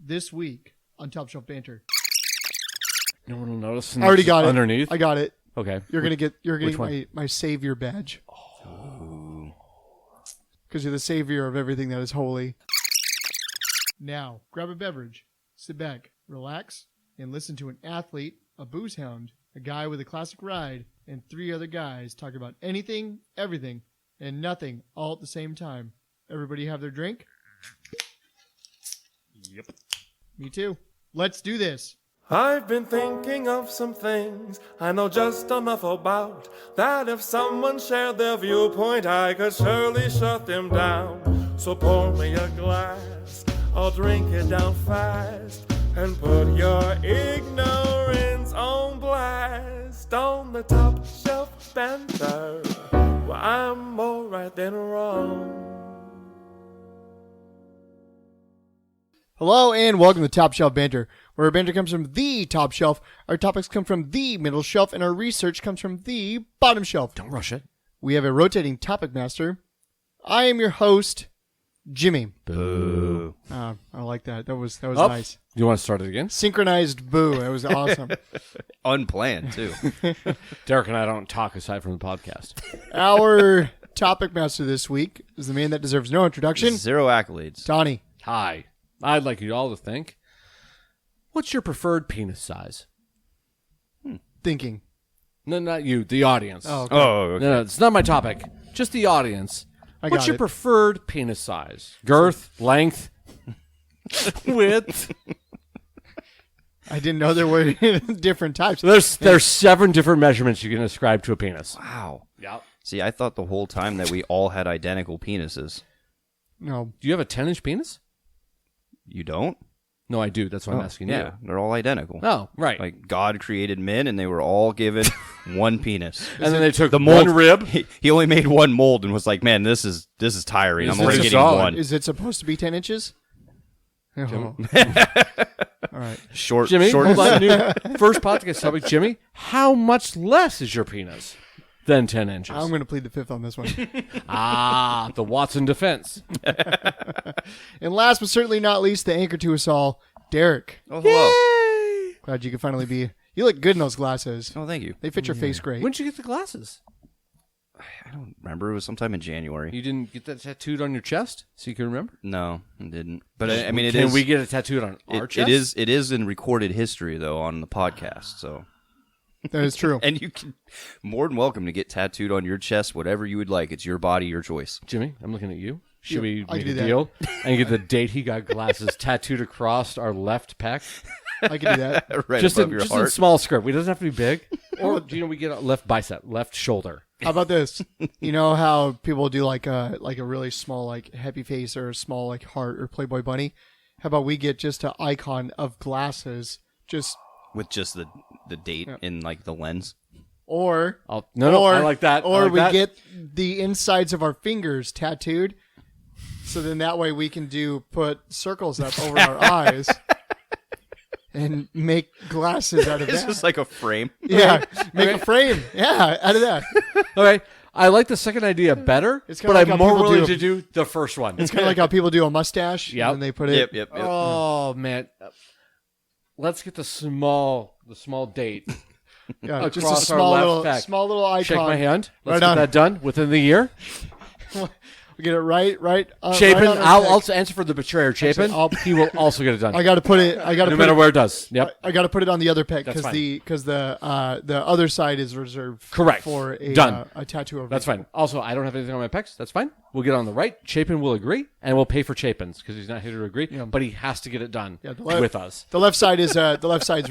this week on Top Shelf Banter. No one will notice. I already got it. Underneath? I got it. Okay. You're getting my savior badge. Because you're the savior of everything that is holy. Now, grab a beverage, sit back, relax, and listen to an athlete, a booze hound, a guy with a classic ride, and 3 other guys talk about anything, everything, and nothing all at the same time. Everybody have their drink? Yep. Me too. Let's do this. I've been thinking of some things I know just enough about, that if someone shared their viewpoint, I could surely shut them down. So pour me a glass, I'll drink it down fast, and put your ignorance on blast. On the Top Shelf Banter, well, I'm more right than wrong. Hello and welcome to Top Shelf Banter, where our banter comes from the top shelf, our topics come from the middle shelf, and our research comes from the bottom shelf. Don't rush it. We have a rotating topic master. I am your host, Jimmy. Boo. I like that. That was nice. You want to start it again? Synchronized boo. That was awesome. Unplanned, too. Derek and I don't talk aside from the podcast. Our topic master this week is the man that deserves no introduction, 0 accolades. Donnie. Hi. I'd like you all to think, what's your preferred penis size? Thinking. No, not you. The audience. Oh, okay. Oh, okay. No, it's not my topic. Just the audience. What's got your it. preferred penis size? Girth, length, width? I didn't know there were different types. There's 7 different measurements you can ascribe to a penis. Wow. Yep. See, I thought the whole time that we all had identical penises. No. Do you have a 10-inch penis? You don't? No, I do. That's why I'm asking you. Yeah, they're all identical. Oh, right. Like, God created men, and they were all given one penis. And then they took The mold, one rib. He only made one mold and was like, man, this is tiring. Is I'm only this getting solid? one. Is it supposed to be 10 inches? Oh. All right. Short, Jimmy, short. hold on. New first podcast topic. Jimmy, how much less is your penis than 10 inches? I'm going to plead the fifth on this one. The Watson defense. And last but certainly not least, the anchor to us all, Derek. Oh, hello. Glad you could finally be. You look good in those glasses. Oh, thank you. They fit your face great. When did you get the glasses? I don't remember. It was sometime in January. You didn't get that tattooed on your chest so you can remember? No, I didn't. But I mean, Can we get it tattooed on our chest? It is in recorded history, though, on the podcast, so... That is true. And you can more than welcome to get tattooed on your chest, whatever you would like. It's your body, your choice. Jimmy, I'm looking at you. Should we I make can a do that. deal and get the date he got glasses tattooed across our left pec? I can do that. Right Just above in, your just in heart. small skirt. We doesn't have to be big. Or we get a left bicep, left shoulder. How about this? You know how people do like a really small like happy face or a small like heart or Playboy bunny? How about we get just an icon of glasses, just With just the date in like the lens. or No, I like that. I Or like we that. get the insides of our fingers tattooed, so then that way we can put circles up over our eyes and make glasses out of It's that. just like a frame. Yeah, make a frame. Yeah, out of that. Okay, I like the second idea better, It's kinda but like I'm how more people willing do- to do the first one. It's kind of like how people do a mustache. Yep. And they put it. Yep. Oh man, let's get the small date. Yeah, just a Across our left small little icon. Shake my hand. Let's Right get on. that done within the year. We get it right. Chapin, right on our I'll pick. also answer for the betrayer. Chapin, he will also get it done. I got to put it. I got to no put matter it, where it does. Yep. I got to put it on the other pick That's because fine. the other side is reserved. Correct. For a Done. A tattoo over. That's fine. Also, I don't have anything on my pecs. That's fine. We'll get on the right. Chapin will agree, and we'll pay for Chapin's because he's not here to agree. Yeah. But he has to get it done the with us. The left side is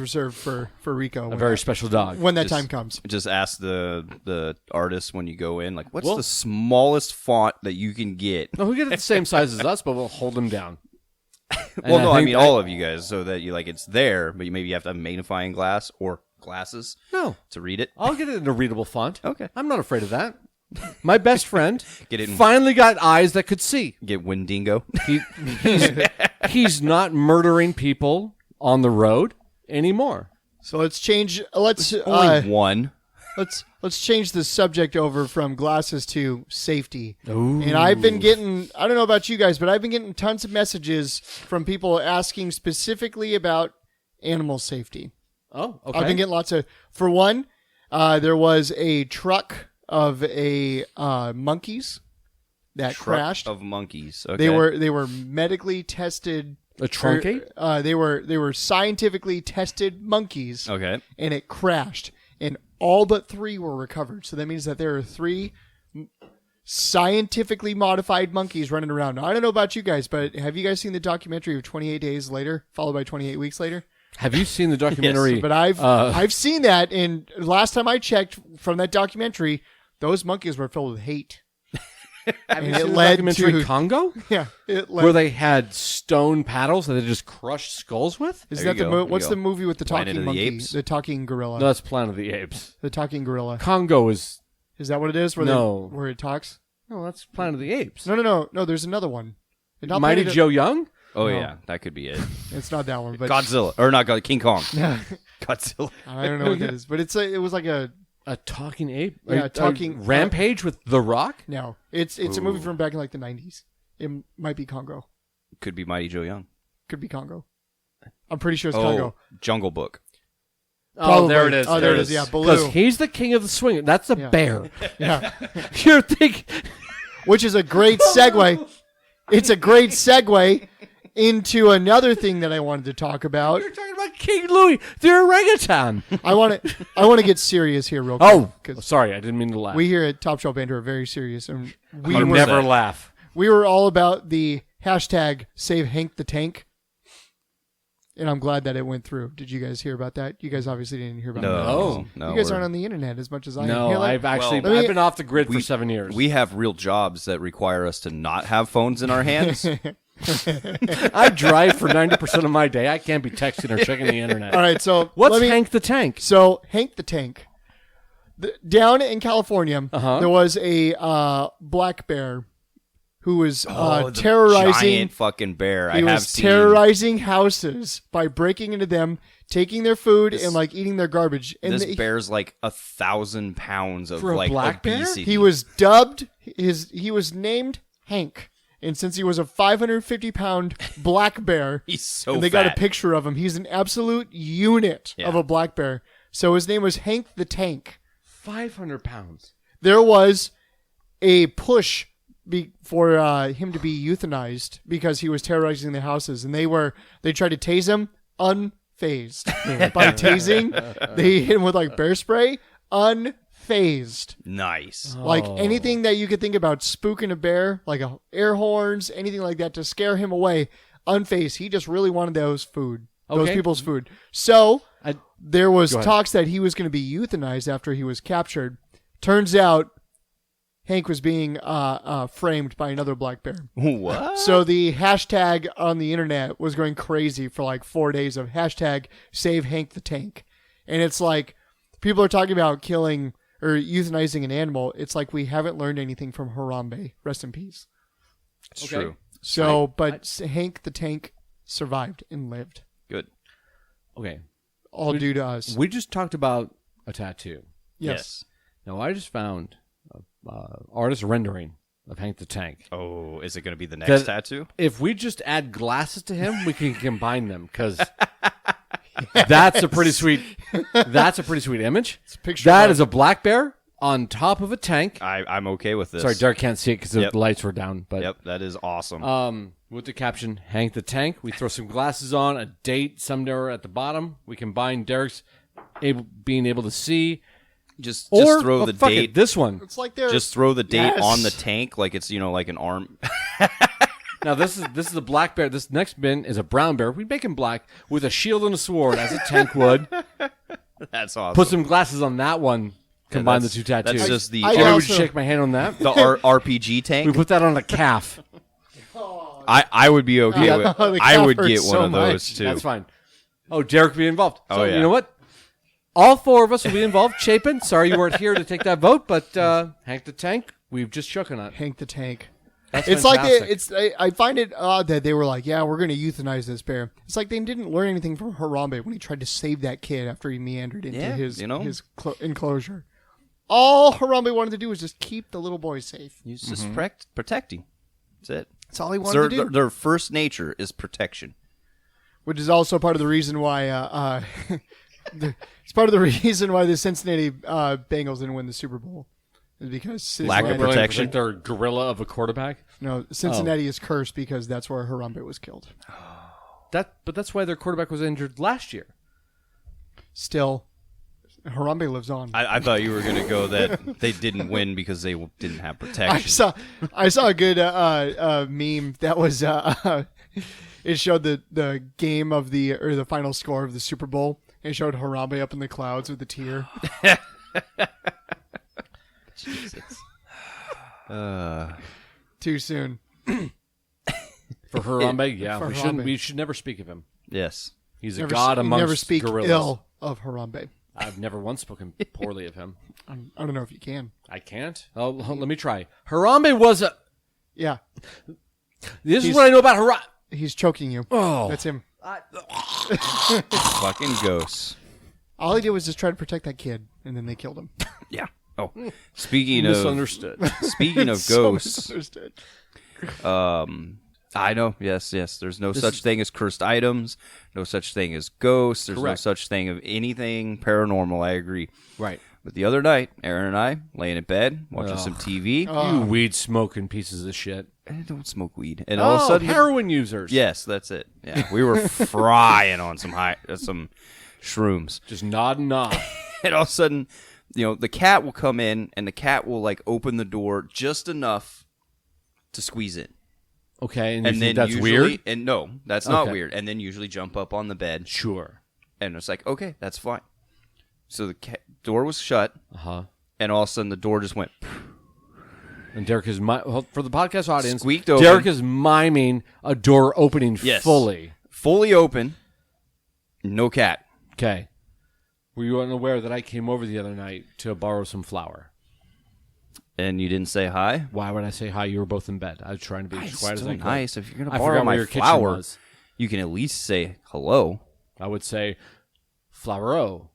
reserved for Rico. A very special dog. when that time comes. Just ask the artist when you go in, like, what's Well- the smallest font that you can get? No, he'll get it the same size as us, but we'll hold him down. Well, And no, I think mean all of you guys, so that you like it's there, but maybe you have to have a magnifying glass or glasses No, to read it. I'll get it in a readable font. Okay. I'm not afraid of that. My best friend Get it in- finally got eyes that could see. Get Windingo. He's not murdering people on the road anymore. So let's change. Let's Only one. let's change the subject over from glasses to safety. Ooh. And I've been getting, I don't know about you guys, but I've been getting tons of messages from people asking specifically about animal safety. Oh, okay. I've been getting lots of, for one, there was a truck of monkeys that crashed. Of monkeys. Okay. They were medically tested. A truncate? They were scientifically tested monkeys. Okay. And it crashed, and all but 3 were recovered. So that means that there are 3 scientifically modified monkeys running around. Now, I don't know about you guys, but have you guys seen the documentary of 28 Days Later, followed by 28 Weeks Later? Have you seen the documentary? But I've seen that, and last time I checked from that documentary, those monkeys were filled with hate. Have you And seen it the led documentary to- Congo? Yeah, it led, Where they had stone paddles that they just crushed skulls with? Isn't There that you the go, mo- there what's you the go. movie with the Planet talking of the monkey, Apes? the talking gorilla, No, that's Planet of the Apes. the talking gorilla? Congo is... Is that what it is? No. Where it talks? No, that's Planet of the Apes. No. There's another one. It's not Mighty Planet Joe Young? Oh No. yeah, that could be it. It's not that one, but Godzilla or not God, King Kong. Yeah. Godzilla. I don't know what that is, but it was like a A talking ape? Yeah, A talking- Rampage with The Rock? no. It's a movie Ooh. from back in like the 90s. It might be Congo. Could be Mighty Joe Young. Could be Congo. I'm pretty sure it's Oh, Congo. Jungle Book. Oh, there it Probably. is. Oh, there it is. Yeah, Because Baloo. he's the king of the swing. That's a Yeah. bear. Yeah. You're thinking... Which is a great segue. It's a great segue into another thing that I wanted to talk about. You're talking about King Louis, the orangutan. I want to get serious here real quick. Oh, 'cause sorry, I didn't mean to laugh. we here at Top Shelf Banter are very serious, and we You were, never laugh. we were all about the hashtag Save Hank the Tank, and I'm glad that it went through. Did you guys hear about that? You guys obviously didn't hear about No, that. no. You guys we're- aren't on the internet as much as I am. No, Here, let- I've actually Well, I've been off the grid for 7 years. We have real jobs that require us to not have phones in our hands. I drive for 90% of my day. I can't be texting or checking the internet. all right, so What's let me- Hank the Tank? So Hank the Tank, down in California, Uh-huh. there was a black bear who was The terrorizing. giant fucking bear. He I have was seen. terrorizing houses by breaking into them, taking their food, and like eating their garbage. And This bear's like 1,000 pounds of For a like black bear? obesity. he was dubbed he was named Hank, and since he was a 550-pound black bear, He's so and they got a fat. picture of him. He's an absolute unit Yeah. of a black bear. So his name was Hank the Tank. 500 pounds. There was a push for him to be euthanized because he was terrorizing the houses, and they tried to tase him unfazed. By tasing, they hit him with like bear spray, unfazed. Nice. Like Oh. anything that you could think about spooking a bear, like air horns, anything like that to scare him away, unfazed. He just really wanted those Okay. people's food. So I- there was Go ahead. talks that he was going to be euthanized after he was captured. Turns out Hank was being framed by another black bear. What? So the hashtag on the internet was going crazy for like 4 days of hashtag Save Hank the Tank. And it's like people are talking about killing or euthanizing an animal. It's like we haven't learned anything from Harambe. Rest in peace. It's Okay. true. So, Hank the Tank survived and lived. Good. Okay. All due to us. We just talked about a tattoo. Yes. Now, I just found artist rendering of Hank the Tank. Oh, is it going to be the next That- tattoo? If we just add glasses to him, we can combine them because that's a pretty sweet. That's a pretty sweet image. picture That of- is a black bear on top of a tank. I'm okay with this. Sorry, Derek can't see it because Yep. the lights were down. But Yep, that is awesome. with the caption "Hank the Tank," we throw some glasses on, a date somewhere at the bottom. We combine Derek's being able to see, just or throw the fuck it, date. this one. It's like they're Just throw the date Yes. on the tank like it's like an arm. Now this is a black bear. This next bin is a brown bear. We make him black with a shield and a sword, as a tank would. That's awesome. Put some glasses on that one. Combine the that's- two tattoos. That's just the I Or also- would you shake my hand on that? the RPG tank. We put that on a calf. I would be okay Yeah, with. the I calf would hurts get so one of those much. too. That's fine. Oh, Derek will be involved. So, Oh, yeah. you know what? All four of us will be involved. Chapin, sorry you weren't here to take that vote, but Hank the Tank, we've just shook on it. Hank the Tank. That's It's fantastic. like I find it odd that they were like, yeah, we're going to euthanize this bear. It's like they didn't learn anything from Harambe when he tried to save that kid after he meandered into Yeah, his you know. his enclosure. All Harambe wanted to do was just keep the little boy safe. He's just protecting. That's it. That's all he wanted to do. Their first nature is protection. Which is also part of the reason why it's part of the reason why the Cincinnati Bengals didn't win the Super Bowl. Is because Lack of Cincinnati- protection. Like they're gorilla of a quarterback. No, Cincinnati is cursed because that's where Harambe was killed. But that's why their quarterback was injured last year. Still, Harambe lives on. I thought you were going to go that they didn't win because they didn't have protection. I saw a good meme that was it showed the game of the final score of the Super Bowl. And it showed Harambe up in the clouds with a tear. Jesus. Too soon. For Harambe, yeah, For we Harambe. should never speak of him. Yes. He's a god amongst never speak gorillas. ill of Harambe. I've never once spoken poorly of him. I don't know if you can. I can't. Oh, let me try. Harambe was a. Yeah, This is what I know about Harambe. he's choking you. Oh, That's him. Fucking ghosts. All he did was just try to protect that kid, and then they killed him. Yeah. Oh, speaking of misunderstood. speaking of So ghosts, misunderstood. I know. Yes. There's no such thing as cursed items. No such thing as ghosts. There's Correct. no such thing of anything paranormal. I agree. Right. But the other night, Aaron and I laying in bed watching some TV. You weed smoking pieces of shit. I don't smoke weed, and all of a sudden, heroin users. yes, that's it. Yeah, we were frying on some shrooms, Just nod and nod. and all of a sudden, the cat will come in, and the cat will like open the door just enough to squeeze in. Okay, and, And you then think that's usually, weird? And no, that's not Okay. weird. And then usually jump up on the bed, Sure. and it's like, okay, that's fine. So the door was shut, Uh-huh. and all of a sudden the door just went. And Derek is for the podcast audience. Squeaked open. Derek is miming a door opening Yes. fully. Fully open. No cat. Okay. Were you unaware that I came over the other night to borrow some flour? And you didn't say hi? Why would I say hi? You were both in bed. I was trying to be as It's quiet as still I could. nice. If you're going to I borrow forgot where my your kitchen flour, was. you can at least say hello. I would say, flouro.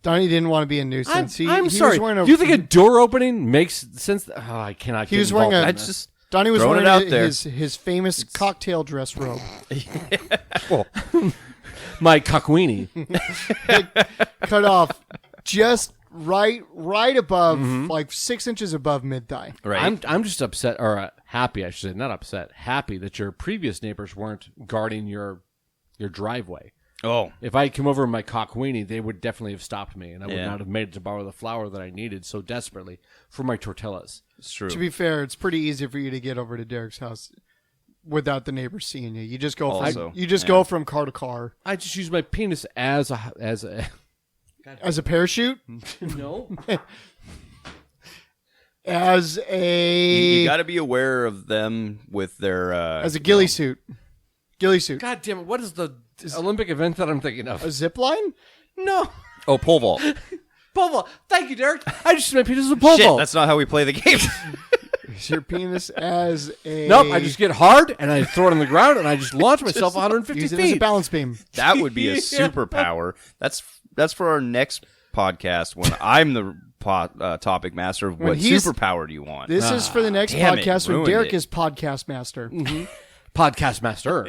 Donnie didn't want to be a nuisance. I'm he sorry. Was wearing Do you think a door opening makes sense? Oh, I cannot. He get was wearing involved a- in That's this. just Donnie was throwing wearing it out there. his famous cocktail dress robe. my cockweenie. Cut off just right above, like 6 inches above mid thigh. right. I'm just upset or happy. I should say not upset. Happy that your previous neighbors weren't guarding your driveway. Oh, If I had come over in my cockweenie, they would definitely have stopped me, and I would Yeah. not have made it to borrow the flour that I needed so desperately for my tortillas. it's true. To be fair, it's pretty easy for you to get over to Derek's house without the neighbors seeing you. You just go Also, go from car to car I just use my penis as a as a parachute, no. as a you got to be aware of them with their as a ghillie suit. Ghillie suit. God damn it! What is the Olympic event that I'm thinking of? A zip line? No. Oh, pole vault. Pole vault. Thank you, Derek. I just used my penis as a pole Shit, vault. that's not how we play the game. Is your penis as a Nope, I just get hard and I throw it on the ground and I just launch myself 150 use it as a feet. balance beam. That would be a superpower. That's for our next podcast when I'm the topic master of When what he's- superpower do you want. This is for the next damn it, podcast when ruined Derek it. is podcast master. Podcast master.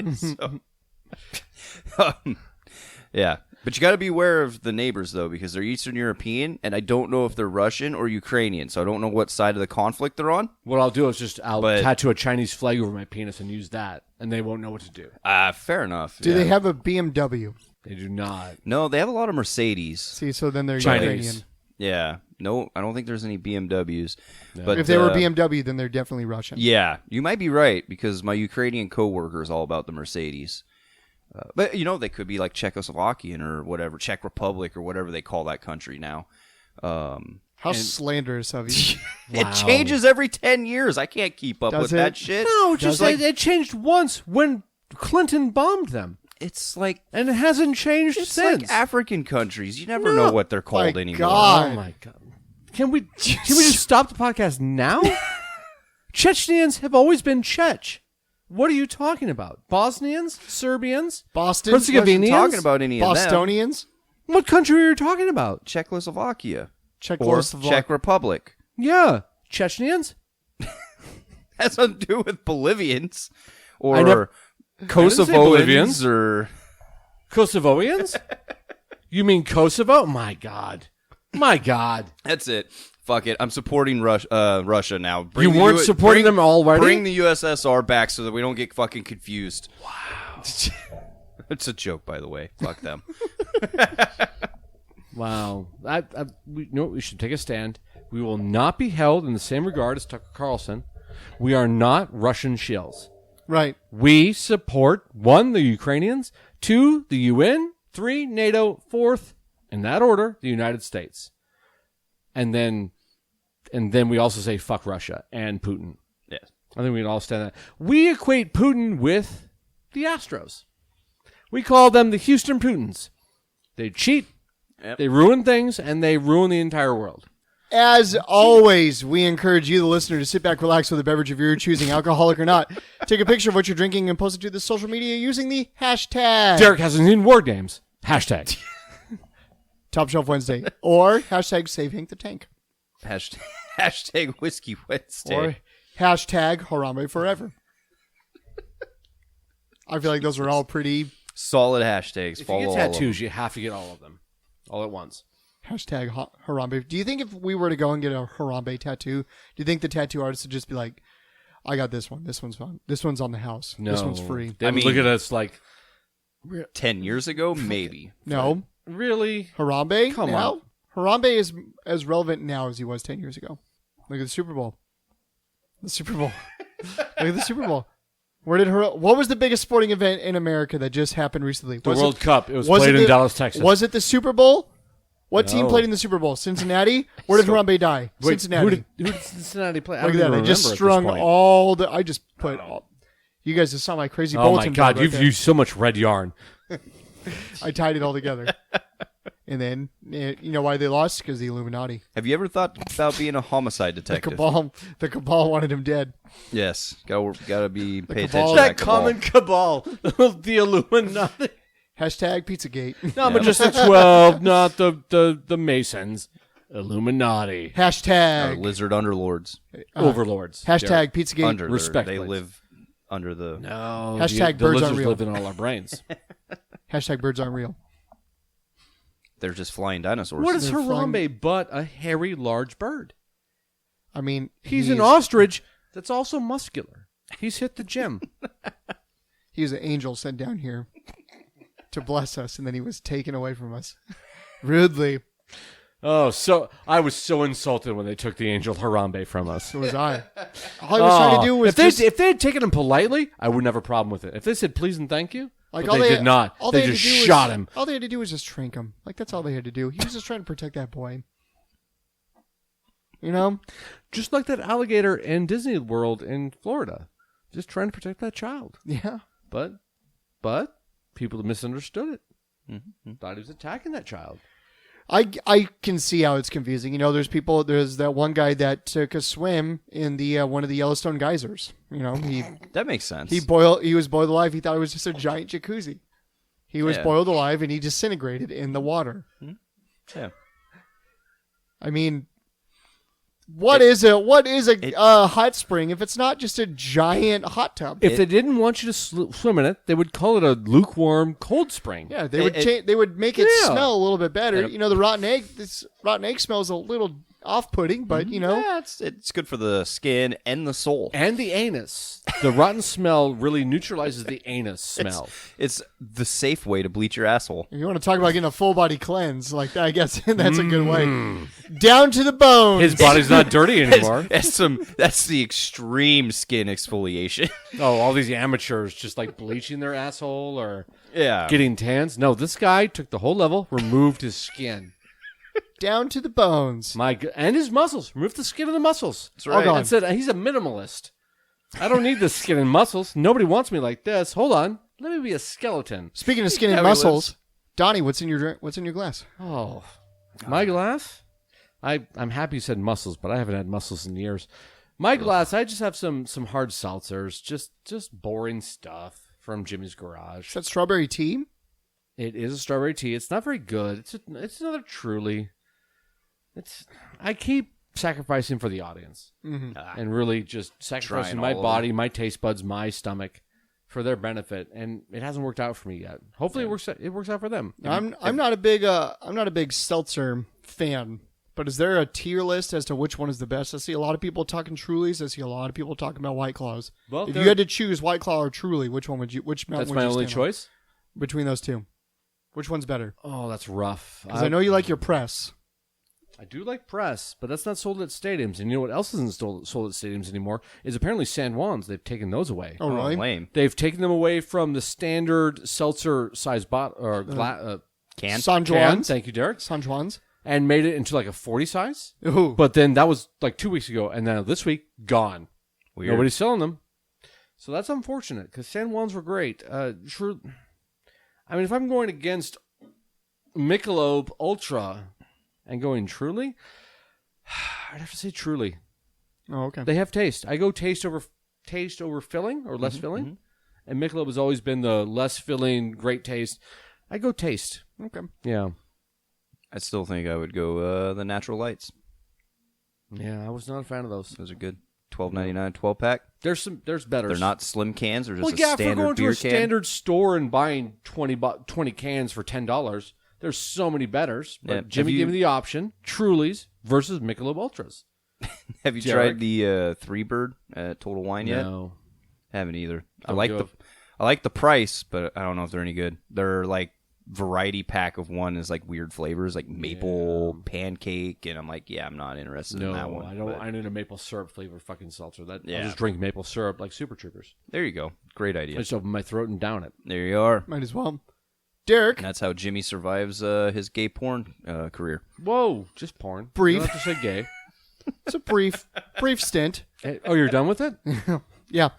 Yeah. But you got to be aware of the neighbors, though, because they're Eastern European, and I don't know if they're Russian or Ukrainian, so I don't know what side of the conflict they're on. What I'll do is just I'll But- tattoo a Chinese flag over my penis and use that, and they won't know what to do. Fair enough. Do yeah. they have a BMW? They do not. No, they have a lot of Mercedes. See, so then they're Chinese. Ukrainian. Yeah. No, I don't think there's any BMWs. But If they were BMW, then they're definitely Russian. Yeah, you might be right, because my Ukrainian coworker is all about the Mercedes. But, they could be like Czechoslovakian or whatever, Czech Republic or whatever they call that country now. How slanderous of you. It changes every 10 years. I can't keep up Does with it? that shit. No, just like, it changed once when Clinton bombed them, it's like and it hasn't changed it's since. like African countries. You never know what they're called My anymore. God. Oh my god! Can we just stop the podcast now? Chechens have always been Czech. What are you talking about? Bosnians, Serbians, Boston. Herzegovinians? Talking about any of them. Bostonians. What country are you talking about? Czechoslovakia. Or Czechoslovakia. Czech Republic. Yeah. Chechenians? Has nothing to do with Bolivians. I Or didn't say Kosovoans. Or... Kosovoians? You mean Kosovo? My God. That's it. Fuck it. I'm supporting Russia now. Bring You the weren't supporting them already? Bring the USSR back so that we don't get fucking confused. Wow. It's a joke, by the way. Fuck them. Wow. We should take a stand. We will not be held in the same regard as Tucker Carlson. We are not Russian shills. Right. We support 1, the Ukrainians, 2, the UN, 3, NATO, 4th, in that order, the United States. And then we also say fuck Russia and Putin. Yes. I think we can all stand that. We equate Putin with the Astros. We call them the Houston Putins. They cheat, they ruin things, and they ruin the entire world. As always, we encourage you, the listener, to sit back, relax with a beverage of your choosing, alcoholic or not. Take a picture of what you're drinking and post it to the social media using the hashtag. Derek hasn't seen war games. Hashtag. Top Shelf Wednesday. Or hashtag Save Hank the Tank. Hashtag Whiskey Wednesday. Or hashtag Harambe Forever. I feel like those are all pretty... Solid hashtags. If you get tattoos, you have to get all of them. All at once. Hashtag Harambe. Do you think if we were to go and get a Harambe tattoo, do you think the tattoo artist would just be like, I got this one. This one's fun. This one's on the house. No. This one's free. They would look at us like... 10 years ago, maybe. No. Really? Harambe? Come now? on. Harambe is as relevant now as he was 10 years ago. Look at the Super Bowl. The Super Bowl. Look at the Super Bowl. What was the biggest sporting event in America that just happened recently? The World Cup. It was played in Dallas, Texas. Was it the Super Bowl? What team No. played in the Super Bowl? Cincinnati? Where did Harambe die? Wait, Cincinnati. Who did Cincinnati play? Look at that. I just strung all the... I just put all... You guys just saw my crazy Oh bulletin my God, board right you've there. used so much red yarn. I tied it all together. And then, you know why they lost? Because the Illuminati. Have you ever thought about being a homicide The detective? cabal wanted him dead. Yes. Gotta be pay cabal. attention to That that cabal. common cabal. The Illuminati. Hashtag Pizzagate. No, but just the 12, not the Masons. Illuminati. Hashtag. Lizard underlords. Overlords. Hashtag Pizzagate. Under respect, They please. live under the... No. Hashtag the birds lizards aren't real. live in all our brains. Hashtag birds aren't real. They're just flying dinosaurs. What is They're flying- Harambe but a hairy, large bird? I mean, He's an ostrich that's also muscular. He's hit the gym. He was an angel sent down here to bless us, and then he was taken away from us rudely. Oh, so I was so insulted when they took the angel Harambe from us. So was I. All I was trying to do was if they had taken him politely, I wouldn't have a problem with it. If they said please and thank you, like but they did not. all They had just to do shot him. All they had to do was just trank him. Like that's all they had to do. He was just trying to protect that boy. You know, Just like that alligator in Disney World in Florida, just trying to protect that child. yeah. But people misunderstood it. Mm-hmm. Thought he was attacking that child. I can see how it's confusing. You know, there's that one guy that took a swim in the one of the Yellowstone geysers. You know, That makes sense. he was boiled alive. He thought it was just a giant jacuzzi. He was boiled alive and he disintegrated in the water. Yeah. I mean, what is a hot spring if it's not just a giant hot tub? If they didn't want you to swim in it, they would call it a lukewarm cold spring. Yeah, they would make it Yeah. smell a little bit better. You know, the rotten egg. This rotten egg smells a little off-putting, but you know, Yeah, it's good for the skin and the soul. And the anus. The rotten smell really neutralizes the anus smell. It's the safe way to bleach your asshole. if you want to talk about getting a full body cleanse, like that, I guess that's a good way. Down to the bone. His body's not dirty anymore. That's the extreme skin exfoliation. Oh, all these amateurs just like bleaching their asshole or Yeah. getting tans. No, this guy took the whole level, removed his skin. Down to the bones. And his muscles. Removed the skin and the muscles. That's right. Hold on. And said, he's a minimalist. I don't need the skin and muscles. Nobody wants me like this. Hold on. Let me be a skeleton. Speaking of skin and How he muscles, Donnie, what's in your glass? Oh, my glass? I'm happy you said muscles, but I haven't had muscles in years. My glass, I just have some hard seltzers, just boring stuff from Jimmy's garage. Is that strawberry tea? It is a strawberry tea. It's not very good. It's another Truly. I keep sacrificing for the audience and really just sacrificing Trying my all of body, my taste buds, my stomach for their benefit, and it hasn't worked out for me yet. Hopefully, it works out for them. I'm not a big seltzer fan, but is there a tier list as to which one is the best? I see a lot of people talking Trulies. I see a lot of people talking about White Claws. Well, if you had to choose White Claw or Truly, which one would you? Which mountain that's would my you only stand on? choice. Between those two, which one's better? Oh, that's rough. Because I know you like your press. I do like press, but that's not sold at stadiums. And you know what else isn't sold at stadiums anymore? Is apparently San Juan's. They've taken those away. Oh, really? Lame. They've taken them away from the standard seltzer size Can? San can. Juan's. Thank you, Derek. San Juan's. And made it into like a 40 size. Ooh. But then that was like 2 weeks ago, and now this week gone. Weird. Nobody's selling them. So that's unfortunate because San Juan's were great. Sure. I mean, if I'm going against Michelob Ultra and going Truly, I'd have to say Truly. Oh, okay. They have taste. I go taste over filling or less filling, and Michelob has always been the less filling, great taste. I go taste. Okay. Yeah, I still think I would go the Natural Lights. yeah. I was not a fan of those. Those are good. $12.99 12-pack. There's better. They're not slim cans or just Well, a yeah, if we're standard going to beer a can. standard store and buying 20 cans for $10, there's so many betters. But Yeah, Jimmy gave me the option: Truly's versus Michelob Ultras. Have you Derek? tried the Three Bird at Total Wine yet? No, Haven't either. I Don't like go. I like the price, but I don't know if they're any good. They're like variety pack of one is like weird flavors, like maple pancake, and I'm like, yeah, I'm not interested in that one. I don't. but I need a maple syrup flavored fucking seltzer. I'll Yeah. just drink maple syrup like Super Troopers. There you go. Great I idea. just open my throat and down it. There you are. Might as well. Derek. And that's how Jimmy survives his gay porn career. Whoa, just porn. Brief. You don't have to say gay. It's a brief stint. Oh, you're done with it? Yeah.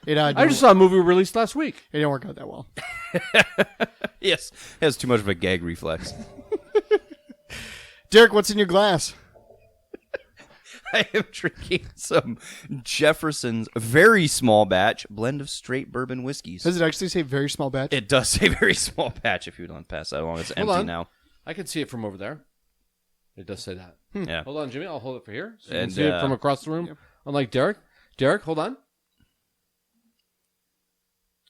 It I just saw a movie released last week. it didn't work out that well. Yes. Has too much of a gag reflex. Derek, what's in your glass? I am drinking some Jefferson's very small batch blend of straight bourbon whiskeys. Does it actually say very small batch? It does say very small batch if you don't pass that along. It's Hold empty on. now. I can see it from over there. It does say that. Yeah. Hold on, Jimmy. I'll hold it for here. So you And, can see it from across the room. Unlike Derek. Derek, hold on.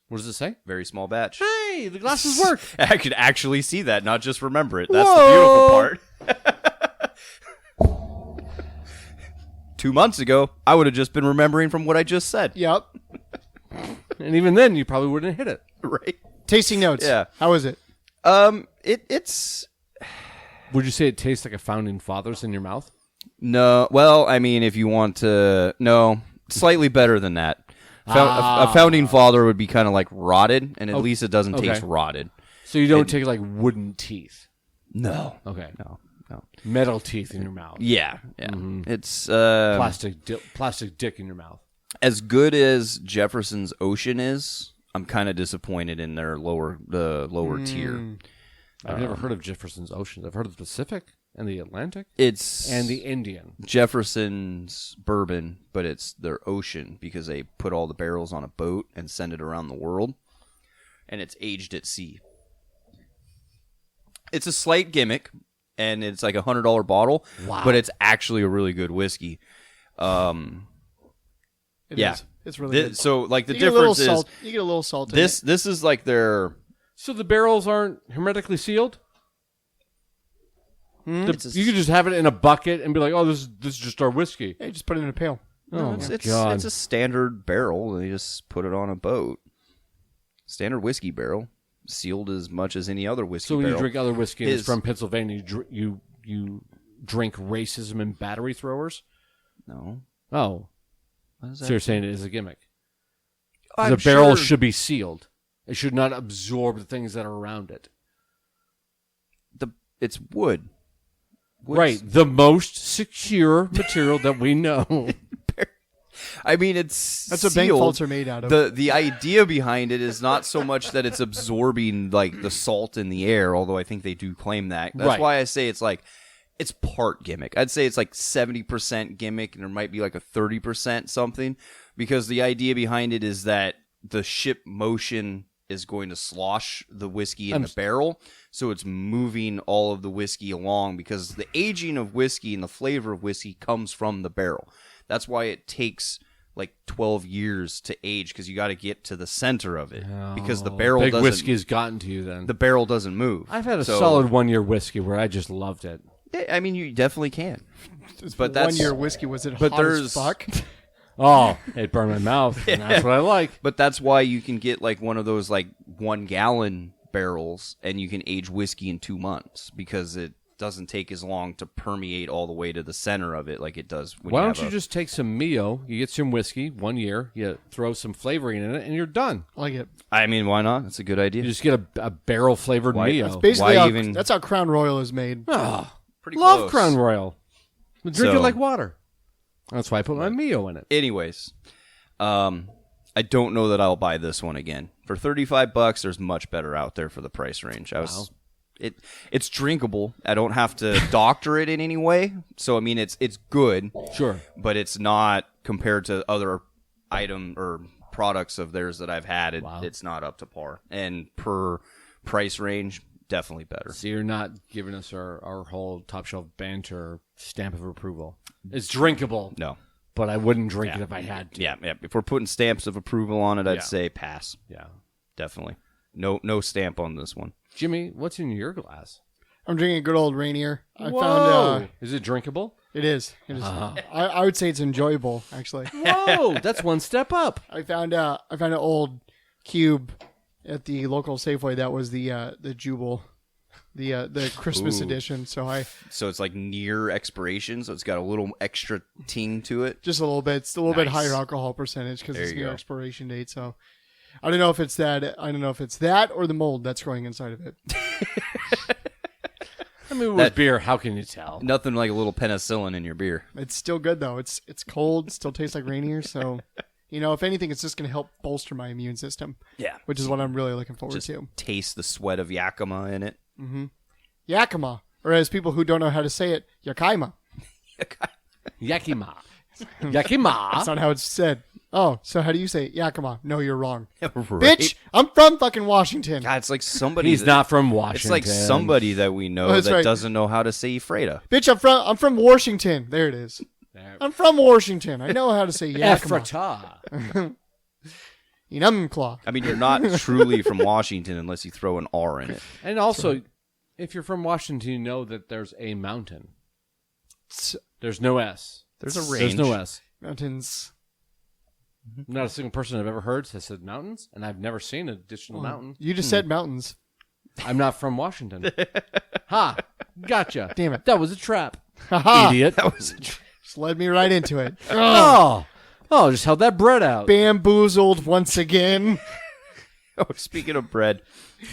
What does it say? Very small batch. Hey, the glasses work. I could actually see that, not just remember it. That's the beautiful part. 2 months ago, I would have just been remembering from what I just said. Yep. And even then, you probably wouldn't hit it. Right? Tasting notes. Yeah. How is it? It's Would you say it tastes like a founding fathers in your mouth? no. Well, I mean, if you want to, no, slightly better than that. A founding father would be kind of like rotted, and at least it doesn't taste rotted. So you don't take like wooden teeth. No. Okay. No. Metal teeth in your mouth. Yeah. It's Plastic dick in your mouth. as good as Jefferson's Ocean is. I'm kind of disappointed in their lower tier. I've never heard of Jefferson's Ocean. I've heard of the Pacific and the Atlantic It's and the Indian. Jefferson's bourbon, but it's their ocean because they put all the barrels on a boat and send it around the world, and it's aged at sea. It's a slight gimmick, and it's like $100 bottle, but it's actually a really good whiskey. It Yeah. is. It's really good. So like the You get a little difference is salt. You get a little salt in this is like their So the barrels aren't hermetically sealed? You could just have it in a bucket and be like, "Oh, this is just our whiskey." it. Hey, just put it in a pail. Oh, it's God. it's a standard barrel. They just put it on a boat. Standard whiskey barrel, sealed as much as any other whiskey So when barrel. you drink other whiskey and it's Is- from Pennsylvania, you drink racism and battery throwers? No. Oh. What is So that? you're saying it is a gimmick. I'm The barrel sure- should be sealed. It should not absorb the things that are around it. It's wood. Wood's- Right. The most secure material that we know. I mean, it's That's what sealed. bank vaults are made out of. The idea behind it is not so much that it's absorbing like the salt in the air, although I think they do claim that. That's Right. why I say it's like it's part gimmick. I'd say it's like 70% gimmick, and there might be like a 30% something, because the idea behind it is that the ship motion is going to slosh the whiskey in the barrel. So it's moving all of the whiskey along because the aging of whiskey and the flavor of whiskey comes from the barrel. That's why it takes like 12 years to age, because you got to get to the center of it, because the barrel Big doesn't. whiskey has gotten to you then. The barrel doesn't move. I've had a solid 1 year whiskey where I just loved it. I mean, you definitely can. But that's 1 year whiskey. Was it but hot there's- as fuck? Oh, it burned my mouth. And that's what I like. But that's why you can get like one of those like 1 gallon barrels, and you can age whiskey in 2 months because it doesn't take as long to permeate all the way to the center of it like it does. Why don't you just take some Mio? You get some whiskey, 1 year. You throw some flavoring in it, and you're done. I like it. I mean, why not? That's a good idea. You just get a barrel flavored Mio. That's basically Why how, even- that's how Crown Royal is made. Pretty Love close. Crown Royal. I drink it So- like water. That's why I put my Mio in it. Anyways, I don't know that I'll buy this one again. For $35, there's much better out there for the price range. It's drinkable. I don't have to doctor it in any way. So I mean, it's good. Sure. But it's not compared to other item or products of theirs that I've had. It's not up to par. And per price range, definitely better. So you're not giving us our whole top shelf banter stamp of approval. It's drinkable. No. But I wouldn't drink it if I had to. Yeah. If we're putting stamps of approval on it, I'd Yeah. say pass. Yeah. Definitely. No stamp on this one. Jimmy, what's in your glass? I'm drinking a good old Rainier. I Whoa. found Is it drinkable? it is. It is. I would say it's enjoyable, actually. Whoa, that's one step up. I found an old cube at the local Safeway that was the Jubal, the Christmas edition. So So it's like near expiration, so it's got a little extra ting to it. just a little bit. It's a little bit Nice. higher alcohol percentage because There it's you near go. expiration date. So I don't know if it's that. I don't know if it's that or the mold that's growing inside of it. I mean, with beer, how can you tell? Nothing like a little penicillin in your beer. It's still good though. It's cold. Still tastes like Rainier. So if anything, it's just going to help bolster my immune system. Yeah. Which is what I'm really looking forward Just to. taste the sweat of Yakima in it. Yakima, or as people who don't know how to say it, Yakima. Yakima. Yakima. That's not how it's said. Oh, so how do you say it? Yakima? No, you're wrong. Right? Bitch, I'm from fucking Washington. God, it's like somebody. He's not from Washington. It's like somebody that we know That's that right. doesn't know how to say Freda. Bitch, I'm from Washington. There it is. I'm from Washington. I know how to say Yakima. Ephrata. Enumclaw. I mean, you're not truly from Washington unless you throw an R in it. And also, if you're from Washington, you know that there's a mountain. There's no S. There's a There's range. no S. Mountains. Not a single person I've ever heard that said mountains, and I've never seen an additional mountain. You just said mountains. I'm not from Washington. Ha! Gotcha. Damn it. That was a trap. Haha. Idiot. That was Just led me right into it. Oh, just held that bread out. Bamboozled once again. speaking of bread,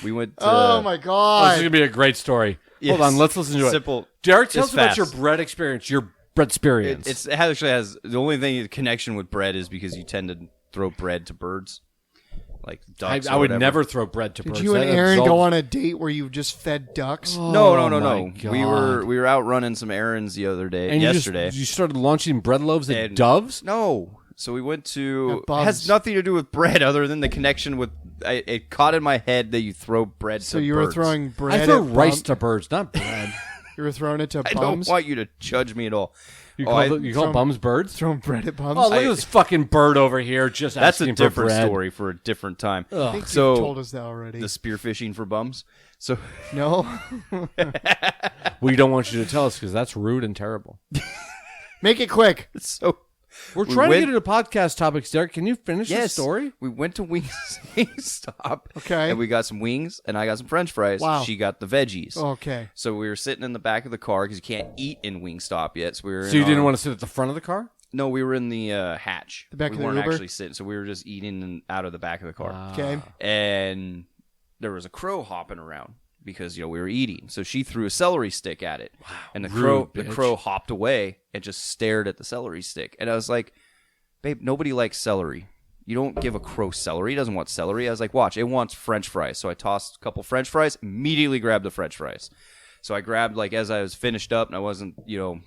we went to Oh my Oh, this is god. gonna be a great story. Yes. Hold on, let's listen to it. Simple. Derek, tell us It's about fast. your bread experience. Your bread experience. It actually has the only thing the connection with bread is because you tend to throw bread to birds, like ducks. I or would whatever. never throw bread to birds. Did you and That Aaron absolves- go on a date where you just fed ducks? No. Oh my We God. were out running some errands the other day. And yesterday. you started launching bread loaves at And- Doves? No. So we went to. At Bub's. Has nothing to do with bread other than the connection with. It caught in my head that you throw bread So to you were birds. throwing bread I throw at rice bum- to birds, not bread. You were throwing it to I bums? don't want you to judge me at all. You Oh, call, I- you call From- bums birds? Throwing bread at bums? Oh, look at this fucking bird over here just That's a asking different for bread. story for a different time. I think So you told us that already. the spearfishing for bums. So No? We don't want you to tell us because that's rude and terrible. Make it quick. so We're We trying went- to get into podcast topics, Derek. Can you finish the story? We went to Wingstop. Okay. And we got some wings and I got some French fries. Wow. She got the veggies. Okay. So we were sitting in the back of the car because you can't eat in Wingstop yet. So we were. So you didn't want to sit at the front of the car? No, we were in the hatch. The back we of the weren't Uber? actually sitting, so we were just eating out of the back of the car. Okay. And there was a crow hopping around because we were eating. So she threw a celery stick at it, and the rude, bitch. crow hopped away and just stared at the celery stick. And I was like, "Babe, nobody likes celery. You don't give a crow celery. It doesn't want celery." I was like, "Watch, it wants French fries." So I tossed a couple French fries, immediately grabbed the French fries. So I grabbed, as I was finished up, and I wasn't,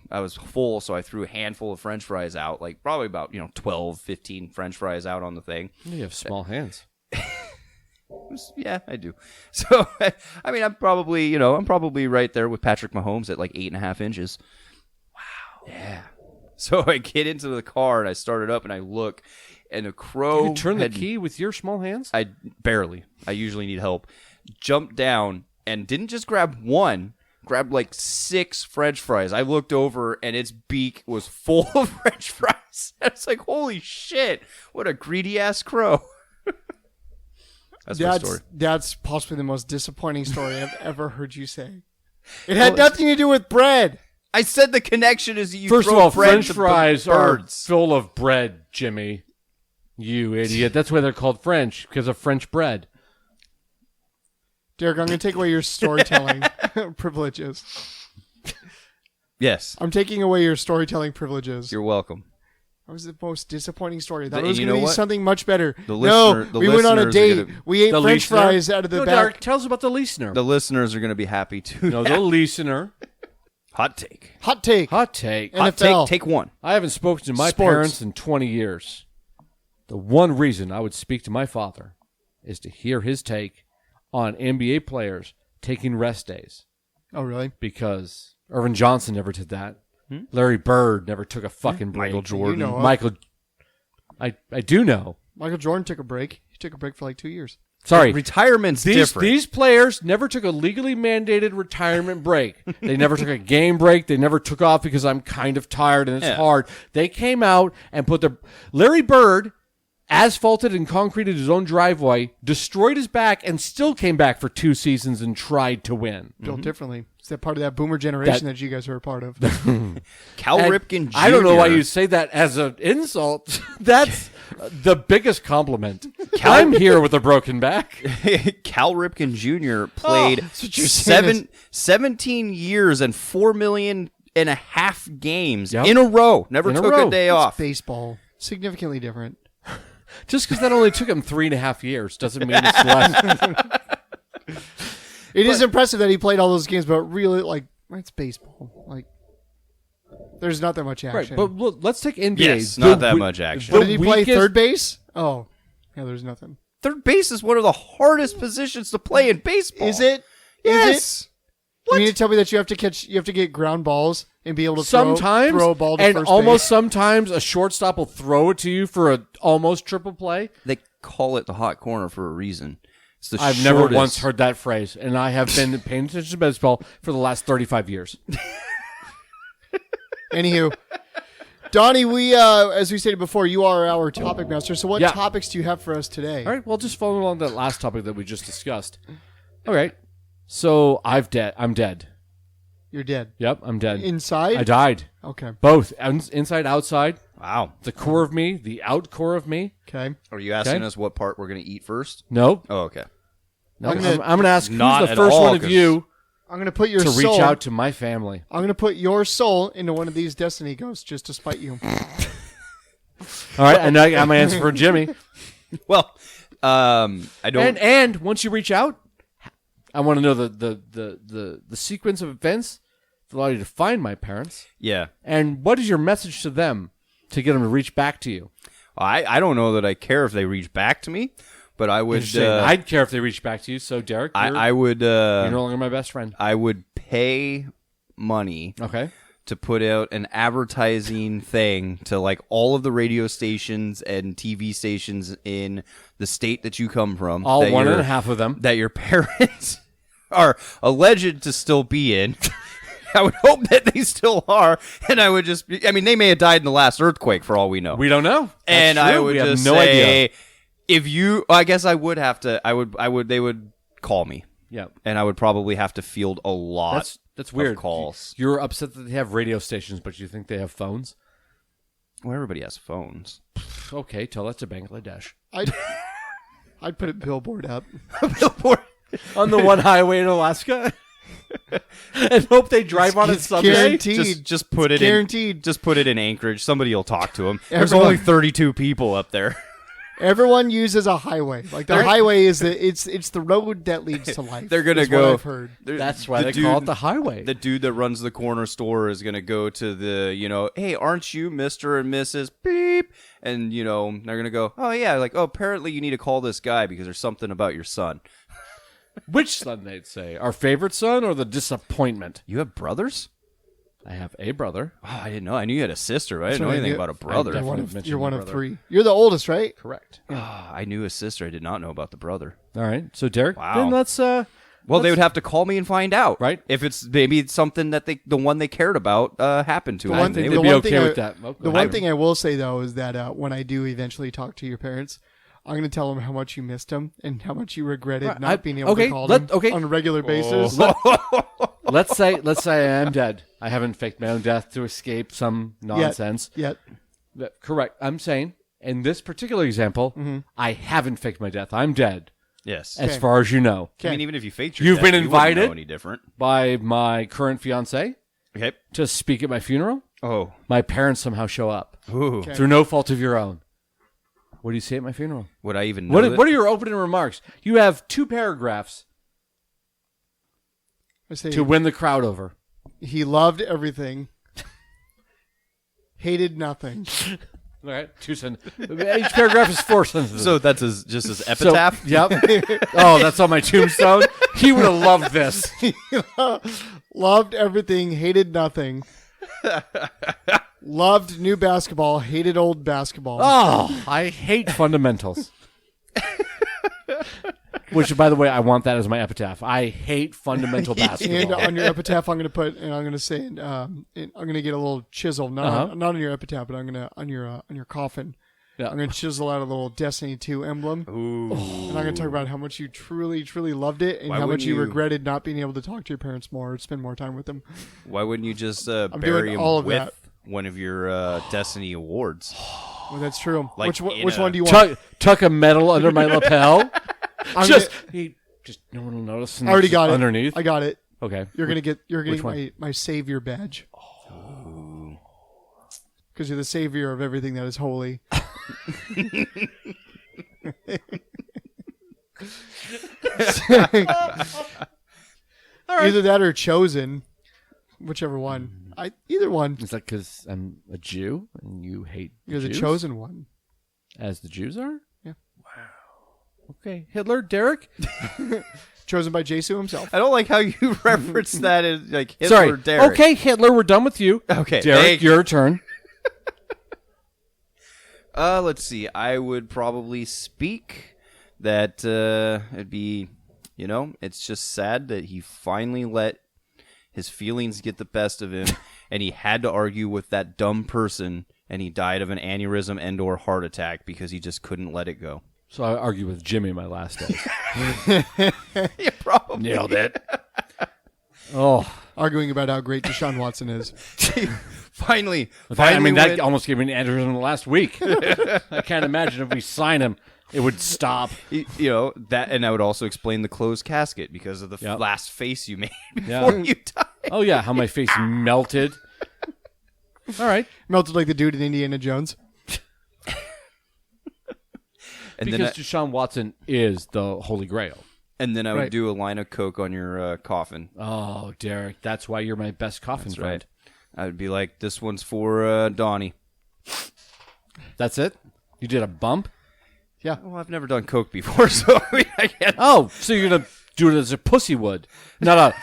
I was full, so I threw a handful of French fries out, probably about, 12, 15 French fries out on the thing. You have small hands. Yeah, I do. So, I mean, I'm probably right there with Patrick Mahomes at like 8.5 inches. Wow. Yeah. So I get into the car and I start it up and I look, and a crow. You turn the key with your small hands? I barely. I usually need help. Jumped down and didn't just grab one. Grabbed like 6 French fries. I looked over and its beak was full of French fries. I was like, holy shit, what a greedy ass crow. That's my story. That's possibly the most disappointing story I've ever heard you say. It had nothing to do with bread. I said the connection is you First of throw all, bread French to fries are birds. full of bread, Jimmy. You idiot. That's why they're called French, because of French bread. Derek, I'm going to take away your storytelling privileges. Yes. I'm taking away your storytelling privileges. You're welcome. That was the most disappointing story. That And was you going to know be what? something much better. The We went on a listeners are date. gonna- We ate The French listener? fries out of the No, back. Derek, tell us about the listener. The listeners are going to be happy too. No, the listener. Hot take. Hot take. Hot take. And- Hot NFL. take. Take one. I haven't spoken to my Sports. parents in 20 years. The one reason I would speak to my father is to hear his take on NBA players taking rest days, Oh, really? because Irvin Johnson never did that. Larry Bird never took a fucking break. Michael Jordan. You know him. Michael, I do know. Michael Jordan took a break. He took a break for like 2 years. Sorry. Retirement's different. These players never took a legally mandated retirement break. They never took a game break. They never took off because I'm kind of tired and it's hard. They came out and put their... Larry Bird asphalted and concreted his own driveway, destroyed his back, and still came back for 2 seasons and tried to win. Built differently. Is that part of that boomer generation that you guys are a part of? Cal And Ripken Jr. I don't know why you say that as an insult. That's the biggest compliment. I'm here with a broken back. Cal Ripken Jr. played that's what you're saying 17 years and 4.5 million games Yep. in a row. Never In a took row. a day It's off. baseball. Significantly different. Just because that only took him 3.5 years doesn't mean it's less. It is impressive that he played all those games, but really, like, it's baseball. Like, there's not that much Right, action. but look, let's take NBA. Yes, not that much action. What, did he play weakest- third base? Oh, yeah, there's nothing. Third base is one of the hardest positions to play in baseball. Is it? Yes. Is it? You mean to tell me that you have to get ground balls and be able to Sometimes, throw a ball to and first almost base? sometimes a shortstop will throw it to you for a almost triple play. They call it the hot corner for a reason. It's the I've never shortest. once heard that phrase, and I have been paying attention to baseball for the last 35 years. Anywho, Donnie, we as we stated before, you are our topic master. So what Yeah. topics do you have for us today? All right, well, just following along that last topic that we just discussed. All right, so I'm dead. You're dead. Yep, I'm dead. Inside? I died. Okay. Both inside, outside. Wow. The core of me, the out core of me. Okay. Are you asking Okay. us what part we're going to eat first? Nope. Oh, okay. No, I'm I'm gonna- going to ask who's Not the at first all, one of 'cause- you I'm going to put your to soul. reach out to my family. I'm going to put your soul into one of these destiny ghosts just to spite you. All right, and I got my answer for Jimmy. Well, I don't. And once you reach out, I want to know the sequence of events that allow you to find my parents. Yeah. And what is your message to them to get them to reach back to you? I don't know that I care if they reach back to me, but I would. Interesting. I'd care if they reach back to you. So, Derek, I would. you're no longer my best friend. I would pay money Okay. to put out an advertising thing to like all of the radio stations and TV stations in the state that you come from. All that one your- and a half of them. That your parents are alleged to still be in. I would hope that they still are, and I would just. I mean, they may have died in the last earthquake for all we know. We don't know. And That's I true. would we have just no say, idea. if you, I guess I would have to. I would. They would call me, Yeah. and I would probably have to field a lot. That's weird. Of calls. You're upset that they have radio stations, but you think they have phones? Well, everybody has phones. Okay, tell that to Bangladesh. I'd put a billboard up. Billboard. On the one highway in Alaska? And hope they drive on it It's someday? guaranteed. Just put it Guaranteed. in. Just put it in Anchorage. Somebody will talk to them. There's Everyone- only 32 people up there. Everyone uses a highway. Like the highway is it's the road that leads to life. They're gonna is go. What I've heard. That's why they call it the highway. The dude that runs the corner store is gonna go to the, hey, aren't you Mr. and Mrs. Beep? And they're gonna go, oh yeah, like, oh, apparently you need to call this guy because there's something about your son. Which son, they'd say? Our favorite son or the disappointment? You have brothers? I have a brother. Oh, I didn't know. I knew you had a sister. I didn't know what I anything knew. about a brother. You're one of three. You're the oldest, right? Correct. I knew a sister. I did not know about the brother. All right. So, Derek, Wow. then let's... Well, they would have to call me and find out, Right. If it's maybe it's something that the one they cared about happened to The them. one they thing- would the be one okay thing with that. The one thing I will say, though, is that when I do eventually talk to your parents, I'm going to tell them how much you missed them and how much you regretted Right, not being able to call them on a regular basis. Let's say I am dead. I haven't faked my own death to escape some nonsense. Yet. Correct. I'm saying, in this particular example, I haven't faked my death. I'm dead, Yes. as far as you know. I mean, even if you faked your You've death, been you wouldn't know invited? any different. By my current fiance Okay. to speak at my funeral. Oh. My parents somehow show up Ooh. Okay. through no fault of your own. What do you say at my funeral? Would I even know What are your opening remarks? You have 2 paragraphs I say to win the crowd over. he loved everything, hated nothing. All right, 2 sentences. Each paragraph is 4 sentences. So that's just his epitaph? Yep. Oh, that's on my tombstone. He would have loved this. Loved everything, hated nothing. Loved new basketball, hated old basketball. Oh, I hate fundamentals. Which, by the way, I want that as my epitaph. I hate fundamental And basketball. on your epitaph, I'm going to put, and I'm going to say, I'm going to get a little chisel, not on your epitaph, but I'm going to on your coffin. Yeah. I'm going to chisel out a little Destiny 2 emblem, Ooh. and I'm going to talk about how much you truly, truly loved it, and Why how much wouldn't you you- regretted not being able to talk to your parents more or spend more time with them. Why wouldn't you just doing bury him all of with that. one of your Destiny awards? Well, that's true. Like Which in one a- do you want? Tuck a medal under my lapel. I'm just gonna- no one will notice. I already got underneath. it. I got it. Okay. You're gonna get which one? my savior badge. Because you're the savior of everything that is holy. Either that or chosen, whichever one. Either one. Is that because I'm a Jew and you hate You're the Jews? chosen one. As the Jews are? Yeah. Wow. Okay. Hitler, Derek? Chosen by Jesu himself. I don't like how you reference that as like Hitler Sorry. or Derek. Okay, Hitler, we're done with you. Okay, Derek, thank your turn. Let's see. I would probably speak that it'd be, it's just sad that he finally let his feelings get the best of him, and he had to argue with that dumb person, and he died of an aneurysm and/or heart attack because he just couldn't let it go. So I argue with Jimmy my last day. Yeah, probably. Nailed it. Oh. Arguing about how great Deshaun Watson is. Finally, I mean, that went- almost gave me an aneurysm last week. I can't imagine if we sign him, it would stop. that, and I would also explain the closed casket because of the Yep. last face you made Yeah. before you died. Oh, yeah, how my face melted. All right. Melted like the dude in Indiana Jones. And Because Deshaun Watson is the Holy Grail. then I would Right. do a line of coke on your coffin. Oh, Derek, that's why you're my best coffin That's friend. right. I would be like, this one's for Donnie. That's it? You did a bump? Yeah. Well, I've never done coke before, so I can't. Oh, so you're going to do it as a pussy would. Not a...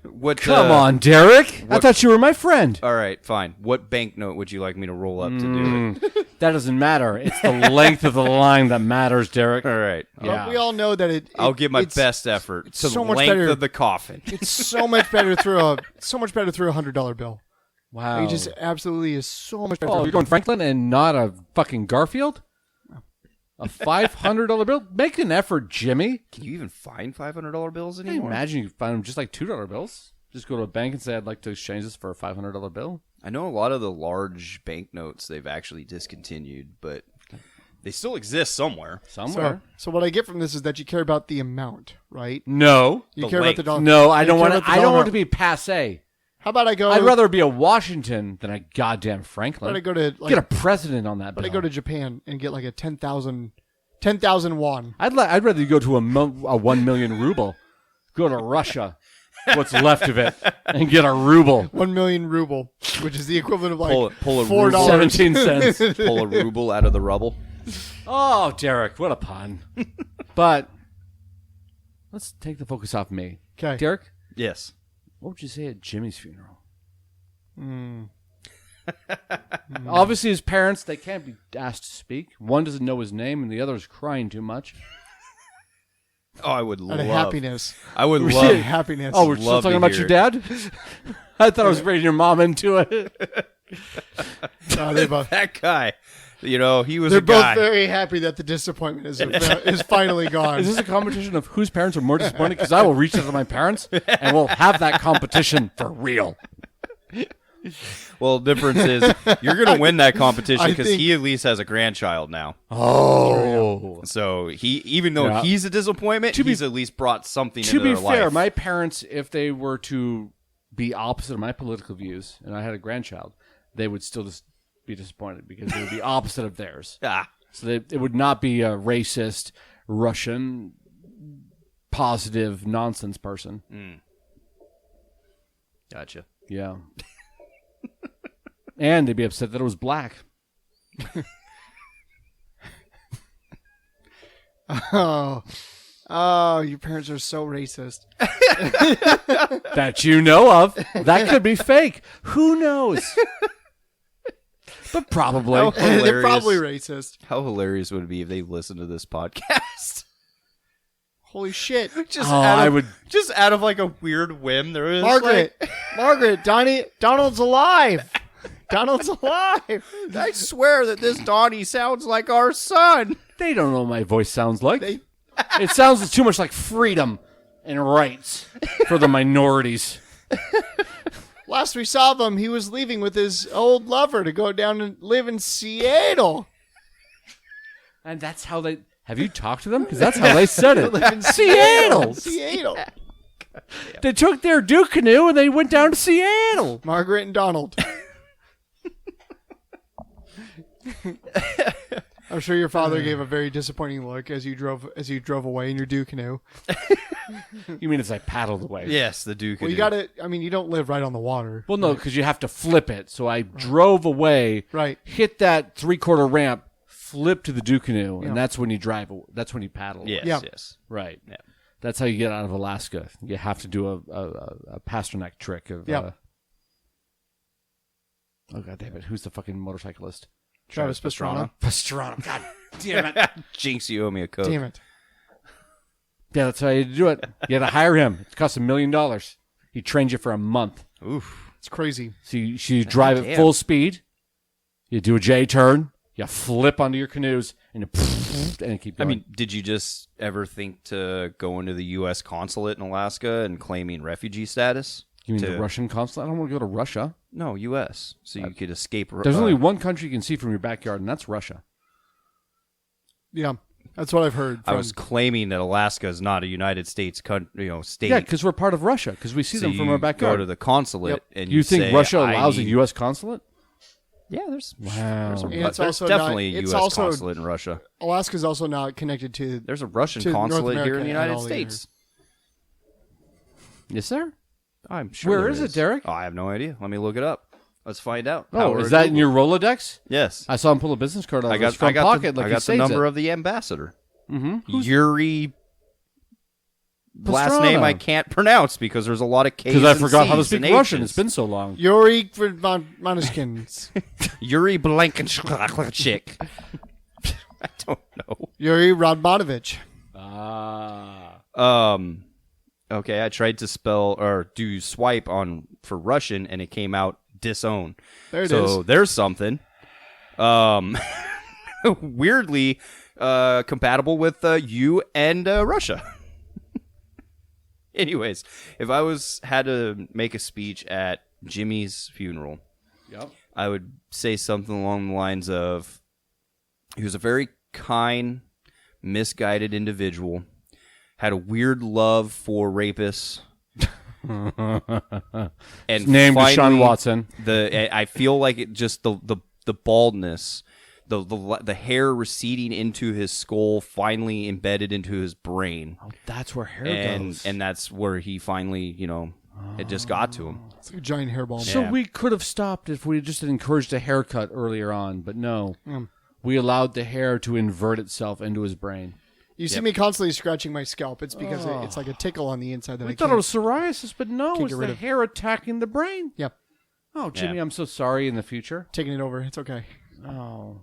What? Come on, Derek. I thought you were my friend. All right, fine. What banknote would you like me to roll up to do it? That doesn't matter. It's the length of the line that matters, Derek. All right. Yeah. We all know that I'll give my it's- best effort to the so much length better. of the coffin. It's so much better through a $100 bill. Wow. It just absolutely is so much better. Oh, you're going Franklin and not a fucking Garfield? A $500 bill? Make an effort, Jimmy. Can you even find $500 bills Can you anymore? imagine you find them just like $2 bills? Just go to a bank and say, I'd like to exchange this for a $500 bill. I know a lot of the large banknotes they've actually discontinued, but they still exist somewhere. Somewhere. So what I get from this is that you care about the amount, right? No. You The care length. about the dollar. No, I You don't care want about it. the I don't dollar want it to be passe. How about I go? I'd rather be a Washington than a goddamn Franklin. But I go to Get a president on that. But I bill. go to Japan and get like a 10,000 won. I'd rather you go to a 1 million ruble. Go to Russia, what's left of it, and get a ruble. 1 million ruble, which is the equivalent of like pull a $4. ruble. 17 cents. Pull a ruble out of the rubble. Oh, Derek, what a pun. But let's take the focus off me. Okay. Derek, Yes. what would you say at Jimmy's funeral? Obviously, his parents, they can't be asked to speak. One doesn't know his name, and the other is crying too much. Oh, I would Out love. of happiness. I would Out love. of happiness. Oh, we're still Love talking to about hear your it. dad? I thought I was bringing your mom into it. No, they both. That guy. You know, he was They're a both guy. very happy that the disappointment is finally gone. Is this a competition of whose parents are more disappointed? Because I will reach out to my parents, and we'll have that competition for real. Well, the difference is you're going to win that competition I because think- he at least has a grandchild now. Oh. So even though Yeah. he's a disappointment, he's at least brought something To into be their fair, life. my parents, if they were to be opposite of my political views, and I had a grandchild, they would still just be disappointed because it would be opposite of theirs. So it would not be a racist, Russian, positive nonsense person. Gotcha. Yeah. And they'd be upset that it was black. Oh, your parents are so racist. That you know of. That could be fake. Who knows? But probably. How They're hilarious. probably racist. How hilarious would it be if they listened to this podcast? Holy shit. Just Oh, out of, I would- just out of like a weird whim. There is Margaret, Donald's alive. Donald's alive. I swear that this Donnie sounds like our son. They don't know what my voice sounds like. It sounds too much like freedom and rights for the minorities. Last we saw them, he was leaving with his old lover to go down and live in Seattle. And that's how they... Have you talked to them? Because that's how they said it. Seattle! Seattle. They took their Duke canoe and they went down to Seattle. Margaret and Donald. I'm sure your father gave a very disappointing look as you drove away in your Duke canoe. You mean as I paddled away? Yes, the Duke. Well, you got I mean, you don't live right on the water. Well, no, because you have to flip it. So I drove away, Right. hit that 3/4 ramp, flip to the Duke canoe, Yeah. and that's when you drive. That's when you paddle. Yes, Yeah. yes. Right. Yeah. That's how you get out of Alaska. You have to do a Pasternak trick of. Yeah. Oh god damn it! Who's the fucking motorcyclist? Travis Pastrana. Pastrana. God damn it! Jinx, you owe me a Coke. Damn it. Yeah, that's how you do it. You had to hire him. It cost $1 million. He trained you for a month. Oof. It's crazy. So you drive at damn. full speed. You do a J turn. You flip onto your canoes and you keep I going. mean, did you just ever think to go into the U.S. consulate in Alaska and claiming refugee status? you mean to- the Russian consulate? I don't want to go to Russia. No, U.S. So you could escape. There's only one country you can see from your backyard, and that's Russia. Yeah. That's what I've heard. I From, was claiming that Alaska is not a United States state. Yeah, because we're part of Russia, because we see so them from you our backyard. go to the consulate and you think say, Russia I allows need- a U.S. consulate? Yeah, there's Wow. And it's there's also definitely not- a it's U.S. also- consulate in Russia. Alaska's also not connected to. There's a Russian to North consulate here America in the at United all either. States. Yes, sir. I'm sure. Where there is it, Derek? Oh, I have no idea. Let me look it up. Let's find out. Oh, Power is of that in Google. your Rolodex? Yes. I saw him pull a business card out I of got, his front pocket like I he got the saves number it. of the ambassador. Mm-hmm. Yuri. Last Pastrana. name I can't pronounce because there's a lot of K's Because I and forgot how to C's speak and Russian. H's. It's been so long. Yuri Manushkins. Yuri Blankenshik. I don't know. Yuri Radmanovich. Okay, I tried to spell or do swipe on for Russian and it came out disown. There it so is. there's something. Weirdly compatible with you and Russia. Anyways, if I had to make a speech at Jimmy's funeral, Yep. I would say something along the lines of, he was a very kind, misguided individual, had a weird love for rapists, And named Deshaun finally, Watson. I feel like it just the baldness, the hair receding into his skull, finally embedded into his brain, Oh, that's where hair goes. and that's where he finally, it just got to him. It's like a giant hairball. So Yeah. we could have stopped if we just had encouraged a haircut earlier on, but no. We allowed the hair to invert itself into his brain. You see me constantly scratching my scalp. It's because it's like a tickle on the inside that I We thought can't. it was psoriasis, but no, can't it's get rid the of. hair attacking the brain. Yep. Oh, Jimmy, Yeah. I'm so sorry in the future. Taking it over. It's okay. Oh.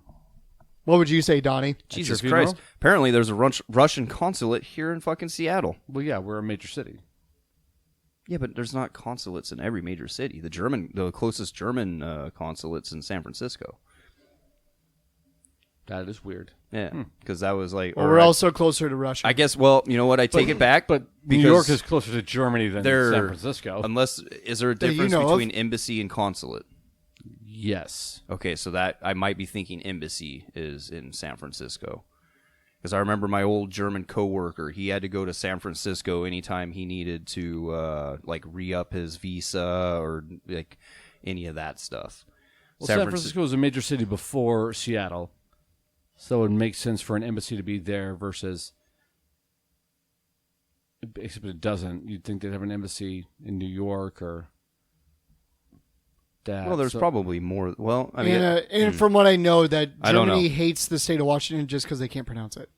What would you say, Donnie? Jesus your funeral? Christ! Apparently, there's a Russian consulate here in fucking Seattle. Well, yeah, we're a major city. Yeah, but there's not consulates in every major city. The closest German consulate's in San Francisco. That is weird. Yeah, because that was like. Well, or we're I- also closer to Russia. I guess. Well, you know what? I take it back. But New because York is closer to Germany than they're- San Francisco. Unless is there a That you difference know of? between embassy and consulate? Yes. Okay, so that I might be thinking embassy is in San Francisco. Because I remember my old German coworker, he had to go to San Francisco anytime he needed to re-up his visa or like any of that stuff. Well, San Francisco was a major city before Seattle, so it would make sense for an embassy to be there versus. Except it doesn't. You'd think they'd have an embassy in New York or. That. Well, there's So- probably more. Well, I mean, and from what I know, that I don't Germany know. hates the state of Washington just because they can't pronounce it.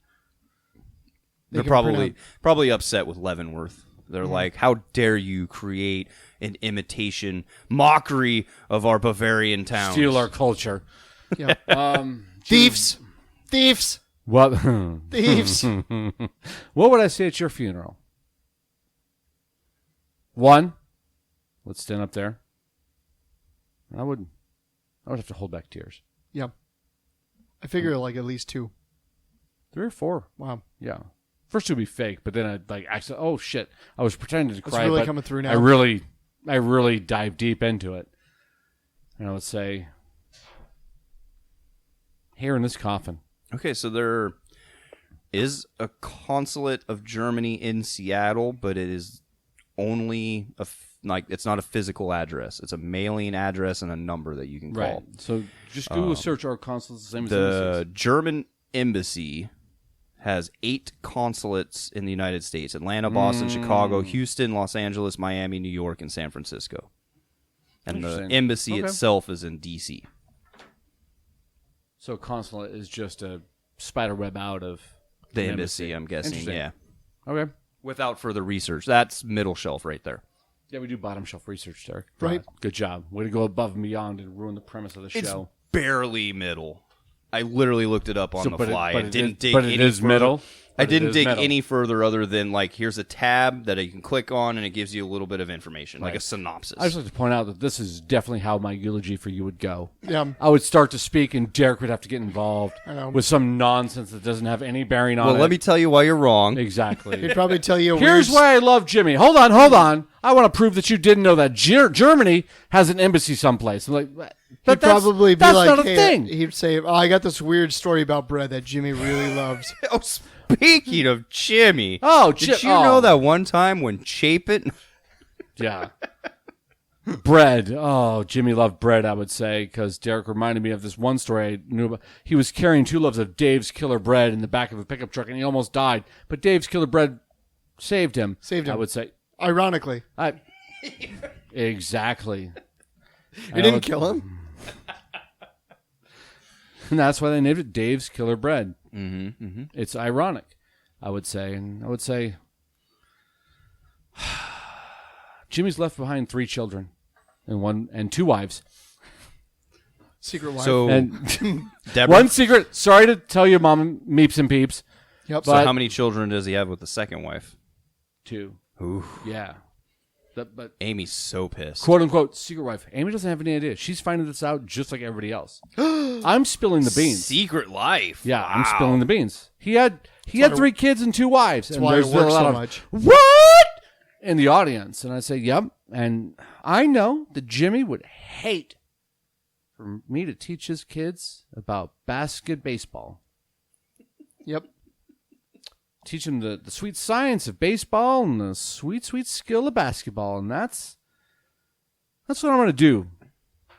they're can probably upset with Leavenworth. They're like, how dare you create an imitation mockery of our Bavarian towns? steal our culture. Yeah. Um, Thieves. Thieves. what? Thieves. What would I say at your funeral? One, let's stand up there. I would have to hold back tears. Yeah. I figure like at least 2. 3 or 4. Wow. Yeah. First two would be fake, but then I'd like actually, oh shit, I was pretending to It's cry. really but coming through now. I really dive deep into it, and I would say, "Here in this coffin." Okay, so there is a consulate of Germany in Seattle, but it is only it's not a physical address. It's a mailing address and a number that you can call. Right. So just Google search our consulates, the same as The embassies. German embassy has 8 consulates in the United States: Atlanta, Boston, Chicago, Houston, Los Angeles, Miami, New York, and San Francisco. And the Interesting. embassy Okay. itself is in D.C. So consulate is just a spider web out of The an embassy, I'm guessing, Interesting. yeah. Okay. Without further research. That's middle shelf right there. Yeah, we do bottom shelf research, Derek. Right. Good job. Way to go above and beyond and ruin the premise of the It's show. barely middle. I literally looked it up on the fly. but I didn't dig but any it is further. middle. I But it didn't is dig middle. any further other than like here's a tab that you can click on and it gives you a little bit of information, like a Right. synopsis. I just like to point out that this is definitely how my eulogy for you would go. Yeah. I would start to speak, and Derek would have to get involved I know. with some nonsense that doesn't have any bearing on well, it. let me tell you why you're wrong. Exactly. He'd probably tell you a Here's weird why I love Jimmy. Hold on. I want to prove that you didn't know that Germany has an embassy someplace. I'm like, but He'd probably be that's like, not a hey, thing. He'd say, "Oh, I got this weird story about bread that Jimmy really loves." Oh, speaking of Jimmy. Oh, did you know that one time when Chapin Yeah. Bread. Oh, Jimmy loved bread, I would say, because Derek reminded me of this one story I knew about. He was carrying 2 loaves of Dave's Killer Bread in the back of a pickup truck, and he almost died. But Dave's Killer Bread saved him. Saved him. I would say. Ironically, Exactly. it didn't kill him. And that's why they named it Dave's Killer Bread. Mm-hmm, mm-hmm. It's ironic, I would say. And I would say Jimmy's left behind 3 children and 2 wives. Secret wife. So, And Deborah, one secret. Sorry to tell you, Mom, meeps and peeps. yep. so but- how many children does he have with the second wife? 2. Ooh, Yeah. But Amy's so pissed. quote unquote secret wife. Amy doesn't have any idea. She's finding this out just like everybody else. I'm spilling the beans. Secret life. Yeah, I'm Wow. spilling the beans. He had 3 kids and 2 wives. That's and why it there's a works lot so of, much. What? In the audience. And I say, yep. And I know that Jimmy would hate for me to teach his kids about baseball. Yep. teach them the sweet science of baseball and the sweet, sweet skill of basketball. And that's what I'm going to do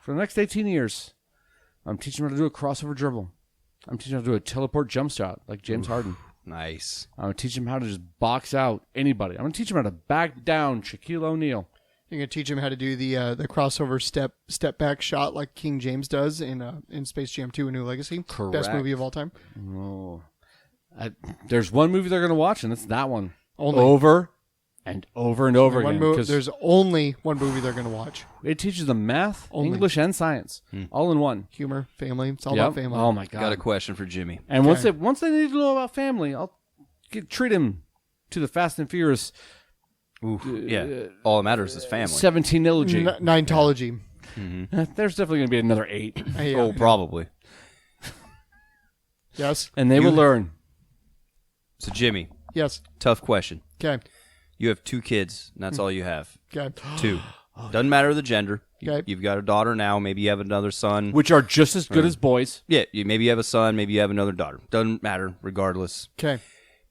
for the next 18 years. I'm teaching them how to do a crossover dribble. I'm teaching them how to do a teleport jump shot like James Harden. Nice. I'm going to teach them how to just box out anybody. I'm going to teach them how to back down Shaquille O'Neal. You're going to teach him how to do the crossover step back shot like King James does in Space Jam 2: A New Legacy. Correct. Best movie of all time. Oh. There's one movie they're going to watch, and it's that one. Only. Over and over and over again. There's only one movie they're going to watch. It teaches them math, Only. English, and science. All in one. Humor, family. It's all about family. Oh, my God. Got a question for Jimmy. And Okay. once they need to know about family, I'll treat him to the Fast and Furious Yeah. All that matters is family. 17 Eulogy. Nintology. There's definitely going to be another 8. Yeah. Oh, probably. Yes. And they will learn. So, Jimmy, Yes. tough question. Okay. You have 2 kids, and that's all you have. Okay. 2. Doesn't matter the gender. Okay. You've got a daughter now. Maybe you have another son. Which are just as good as boys. Yeah, maybe you have a son. Maybe you have another daughter. Doesn't matter, regardless. Okay.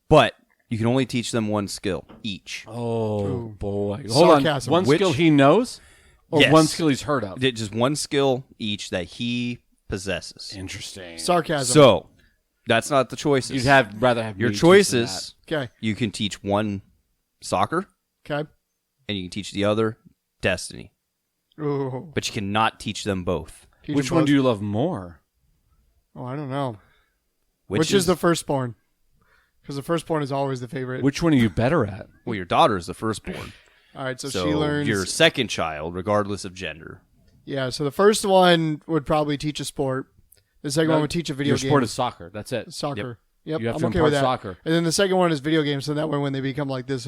But you can only teach them one skill each. Oh, boy. Hold on. Sarcasm. One Which- skill he knows or Yes. one skill he's heard of? Just one skill each that he possesses. Interesting. Sarcasm. So, that's not the choices. You'd rather have Your me teach choices, Okay. you can teach one soccer, Okay. and you can teach the other destiny. Ooh. But you cannot teach them both. that. Teach Which them one both. do you love more? Oh, I don't know. Which is the firstborn? Because the firstborn is always the favorite. Which one are you better at? Well, your daughter is the firstborn. All right. So So she learns. your second child, regardless of gender. Yeah. So the first one would probably teach a sport. The second one would teach a video Your game. sport is soccer. That's it. Soccer. Yep. You have I'm to okay impart with that. soccer. And then the second one is video games. So that way, when they become like this,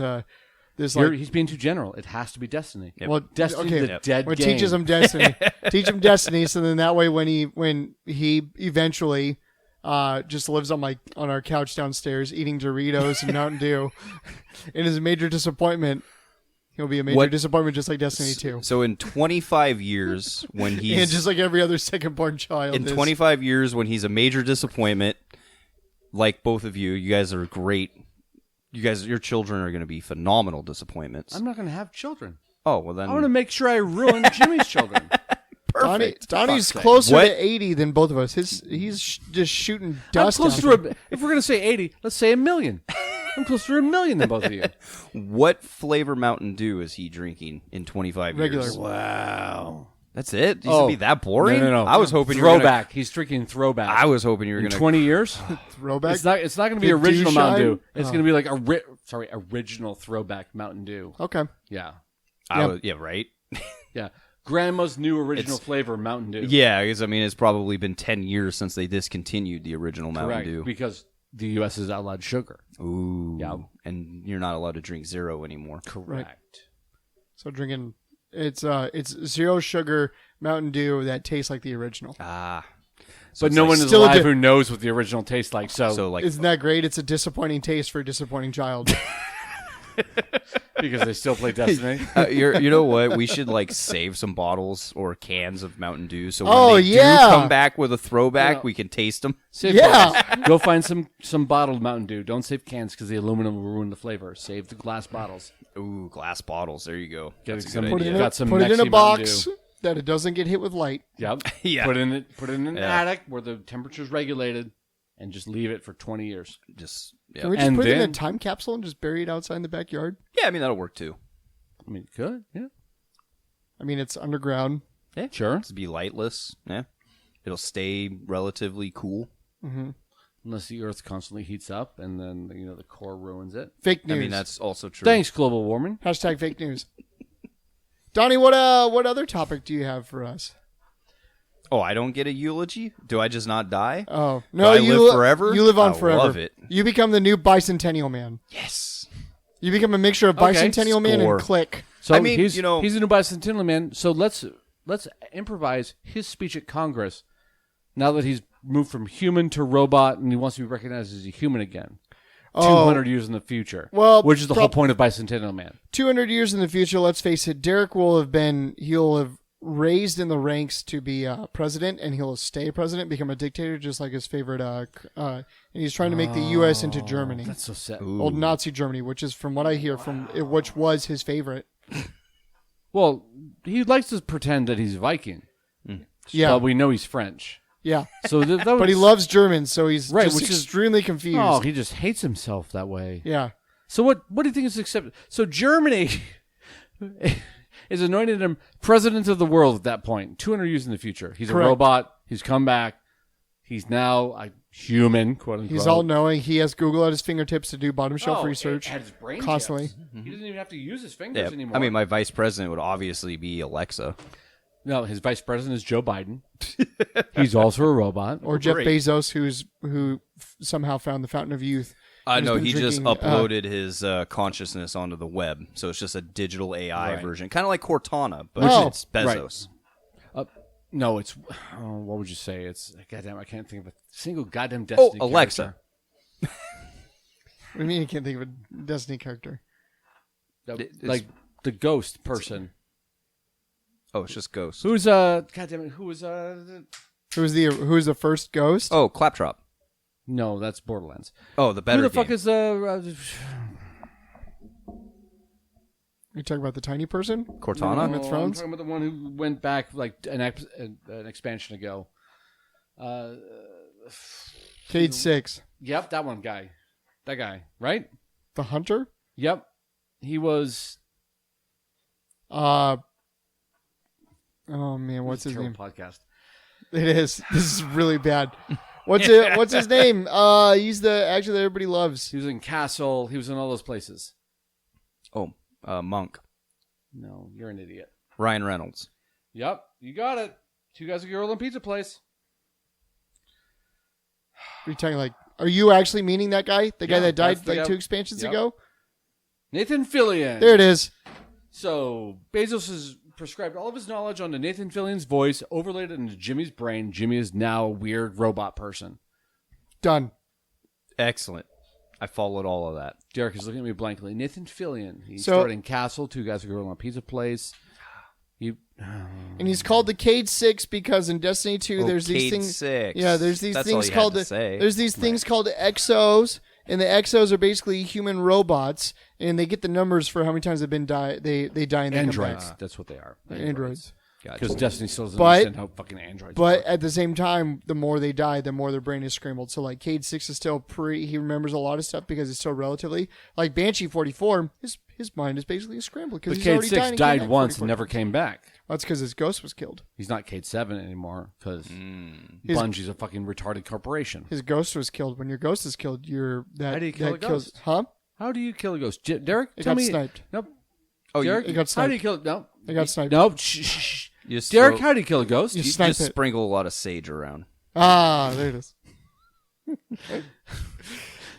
He's being too general. It has to be Destiny. Yep. well, Destiny, okay, the dead when it game. teaches them Destiny, teach them Destiny. So then that way, when he eventually just lives on our couch downstairs eating Doritos and Mountain Dew, and is a major disappointment. He'll be a major disappointment, just like Destiny 2. So in 25 years, when he's And just like every other second-born child. in 25 years when he's a major disappointment, like both of you, you guys are great. Your children are going to be phenomenal disappointments. I'm not going to have children. Oh well, then I want to make sure I ruin Jimmy's children. Donnie's Fuck's closer What? to 80 than both of us. He's just shooting I'm dust. closer out to if we're going to say 80, let's say 1 million. I'm closer to 1 million than both of you. what flavor Mountain Dew is he drinking in 25 Regular. years? Wow. That's it. He's gonna be that boring. No. I was hoping you were throwback. He's drinking throwback. I was hoping you were in going to 20 years. Throwback. It's not going to be The original Dew Mountain Shine? Dew. It's going to be like original throwback Mountain Dew. Okay. Yeah. Yeah, right. Yeah. Grandma's new original flavor Mountain Dew. Yeah, because I mean it's probably been 10 years since they discontinued the original Mountain Correct. Dew. Because the U.S. is outlawed sugar. Ooh. Yeah. And you're not allowed to drink zero anymore. Correct. So drinking it's zero sugar Mountain Dew that tastes like the original. Ah. But no one is still a alive di- who knows what the original tastes like. So like Isn't that great? It's a disappointing taste for a disappointing child. because they still play Destiny. you know what? We should like save some bottles or cans of Mountain Dew so when Oh, they yeah. do come back with a throwback, Yeah. we can taste them. Save Yeah. bottles. Go find some bottled Mountain Dew. Don't save cans because the aluminum will ruin the flavor. Save the glass bottles. Ooh, glass bottles. There you go. Get That's a some- good Put it idea. in Got some put it in Mexi a box Mountain that it doesn't get hit with light. Yep. Yeah. Put it in an Yeah. attic where the temperature's regulated, and just leave it for 20 years. Just yeah. Can we just And put it in a then- time capsule and just bury it outside in the backyard? Yeah, I mean that'll work too. I mean, good. Yeah. I mean, it's underground. Yeah, Sure. Just be lightless. Yeah, it'll stay relatively cool. Unless the Earth constantly heats up, and then the core ruins it. Fake news. I mean that's also true. Thanks, global warming. Hashtag fake news. Donnie, what other topic do you have for us? Oh, I don't get a eulogy? Do I just not die? Oh no, I you live forever? You live on I forever. love it. You become the new bicentennial man. Yes. You become a mixture of Okay, bicentennial man score. and click. So I mean, he's you know- he's a new bicentennial man. So let's improvise his speech at Congress. Now that he's moved from human to robot, and he wants to be recognized as a human again. 200 years in the future. Well, which is the whole point of bicentennial man. 200 years in the future, let's face it, Derek will have been. He'll have raised in the ranks to be president, and he'll stay president, become a dictator, just like his favorite. And he's trying to make the U.S. into Germany, That's so sad. old Nazi Germany, which is, from what I hear, which was his favorite. Well, he likes to pretend that he's Viking. Yeah, But we know he's French. yeah. So that was, But he loves Germans, so he's Right, just which is- extremely confused. Oh, he just hates himself that way. Yeah. So what do you think is accepted? So Germany is anointed him president of the world at that point, 200 years in the future. He's Correct. a robot. He's come back. He's now a human, quote unquote. He's all knowing. He has Google at his fingertips to do bottom shelf research At his brain constantly. chips. He doesn't even have to use his fingers Yeah. anymore. I mean, my vice president would obviously be Alexa. no, his vice president is Joe Biden. He's also a robot. Or Jeff Great. Bezos, who somehow found the fountain of youth. I He's know been he just drinking, uploaded his consciousness onto the web, so it's just a digital AI Right. version, kind of like Cortana, but Oh. it's Bezos. No, it's what would you say? It's goddamn. I can't think of a single goddamn Destiny. Alexa. character. What do you mean you can't think of a Destiny character? It's- Like the ghost person. Oh, it's just Ghost. Who's goddamn it? Who was Who's the first ghost? Oh, Claptrap. No, that's Borderlands. Oh, the better Who the game. fuck is You talking about the tiny person? Cortana? Game of I'm Thrones? talking about the one who went back like an expansion ago. Cade 6. Yep, that one guy. That guy, right? The Hunter? Yep. He was Oh man, what's his name? Podcast. It is. This is really bad. What's his name? He's the actor that everybody loves. He was in Castle. He was in all those places. Oh, Monk. No, you're an idiot. Ryan Reynolds. Yep, you got it. Two guys a girl in pizza place. Are you talking like? Are you actually meaning that guy? The guy Yeah, that died that's the like guy. 2 expansions Yep. ago? Nathan Fillion. There it is. So Bezos has prescribed all of his knowledge onto Nathan Fillion's voice, overlaid it into Jimmy's brain. Jimmy is now a weird robot person. Done. Excellent. I followed all of that. Derek is looking at me blankly. Nathan Fillion. He So- starred in Castle, Two Guys a Girl in a Pizza Place. And he's called the Cade 6 because in Destiny 2 there's these Cade things. 6. Yeah, there's these That's things all you called had to say. there's these things called exos, and the exos are basically human robots, and they get the numbers for how many times they've been they die and they come Androids. back. That's what they are. Androids. Because Destiny still doesn't But- understand how fucking androids But work. at the same time, the more they die, the more their brain is scrambled. So like Cade 6 is still he remembers a lot of stuff because it's still relatively like Banshee 44. His mind is basically scrambled because But he's Cade already 6 died once and never came back. That's because his ghost was killed. He's not Cade 7 anymore because His- Bungie's a fucking retarded corporation. His ghost was killed. When your ghost is killed, How do you kill that a kills, ghost? huh? How do you kill a ghost? Derek, It tell got me. sniped. Nope. Oh, Derek, it got how do you sniped. kill it? No. It got sniped. No. Shh. You just Derek, throw- how do you kill a ghost? You you snipe just it. sprinkle a lot of sage around. Ah, there it is.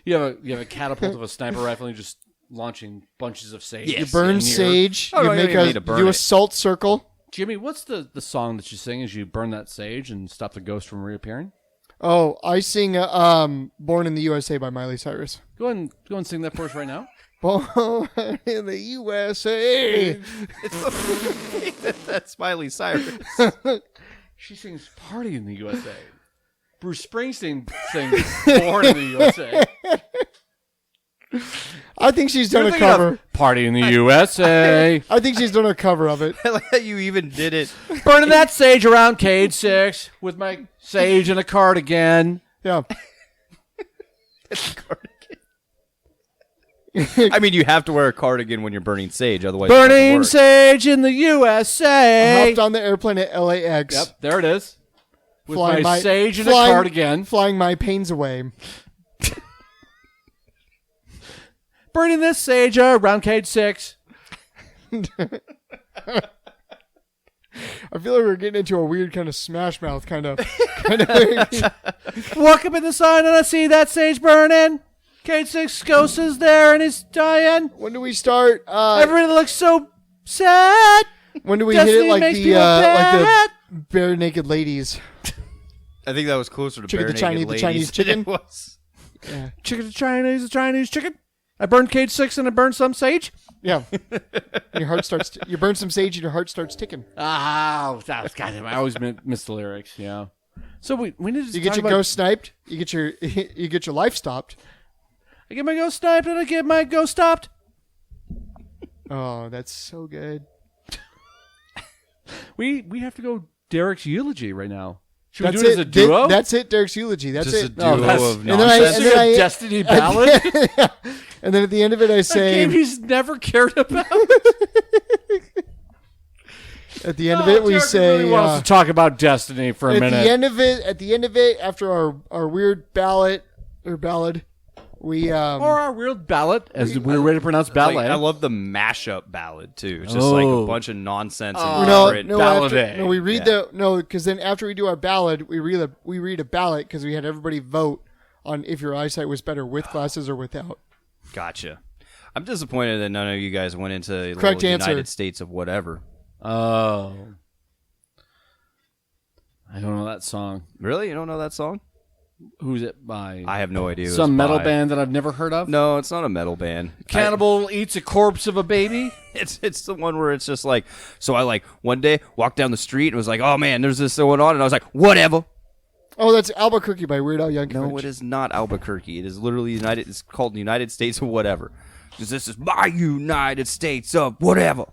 You have a catapult of a sniper rifle and you're just launching bunches of sage. Yes. You burn in the air. sage. Oh, you no, you make don't even a need to burn do a it. salt circle. Jimmy, what's the song that you sing as you burn that sage and stop the ghost from reappearing? Oh, I sing "Born in the USA" by Miley Cyrus. Go ahead and sing that for us right now. Born in the USA. That's Miley Cyrus. She sings "Party in the USA." Bruce Springsteen sings "Born in the USA." I think she's done You're a thinking cover. of "Party in the USA." I think she's done a cover of it. I like how you even did it. Burning that sage around Cade 6 with my sage and a cardigan. Yeah. I mean, you have to wear a cardigan when you're burning sage, otherwise it doesn't Burning work. sage in the I USA. hopped on the airplane at LAX. Yep, there it is. With Flying my sage and a flying- cardigan. Flying my pains away. Burning this sage around Cade 6. I feel like we're getting into a weird kind of Smash Mouth kind of Walk up in the sun and I see that sage burning. Cade 6 ghost is there and he's dying. When do we start? Everybody looks so sad. When do we hit Destiny it like makes the people bad. bare naked ladies? I think that was closer to Chicken bare the Chinese- naked the Chinese ladies than chicken? it was. Yeah. Chicken to Chinese, the Chinese chicken. I burned Cage 6 and I burned some sage. Yeah. Your heart starts. You burn some sage and your heart starts ticking. Oh, that was goddamn. I always miss the lyrics. Yeah. So we need to. You get your ghost sniped. You get your life stopped. I get my ghost sniped and I get my ghost stopped. Oh, that's so good. We have to go Derek's eulogy right now. Should That's we do it as a duo? That's it. Derek's eulogy. That's Just it. a duo of And then I- nonsense. and then I- Destiny ballad. And then at the end of it, I A say. game he's never cared about. At the end of it, we Derek say. really wants to talk about Destiny for a At minute. the end of it, after our weird ballad, we or our weird ballad, as we're ready to pronounce ballet. Like, I love the mashup ballad too. It's just like a bunch of nonsense and no, different. we read because then after we do our ballad, we read a ballot because we had everybody vote on if your eyesight was better with glasses or without. Gotcha. I'm disappointed that none of you guys went into the Correct answer. United States of whatever. Oh. I don't know that song. Really? You don't know that song? Who's it by? I have no idea. who it's Some metal by. band that I've never heard of? No, it's not a metal band. Cannibal eats a corpse of a baby? It's the one where it's just like, so I like one day walked down the street and was like, oh man, there's this going on, and I was like, whatever. Oh, that's Albuquerque by Weird Al Yankovic. No, it is not Albuquerque. It is literally United. It's called the United States of whatever. Because this is my United States of whatever.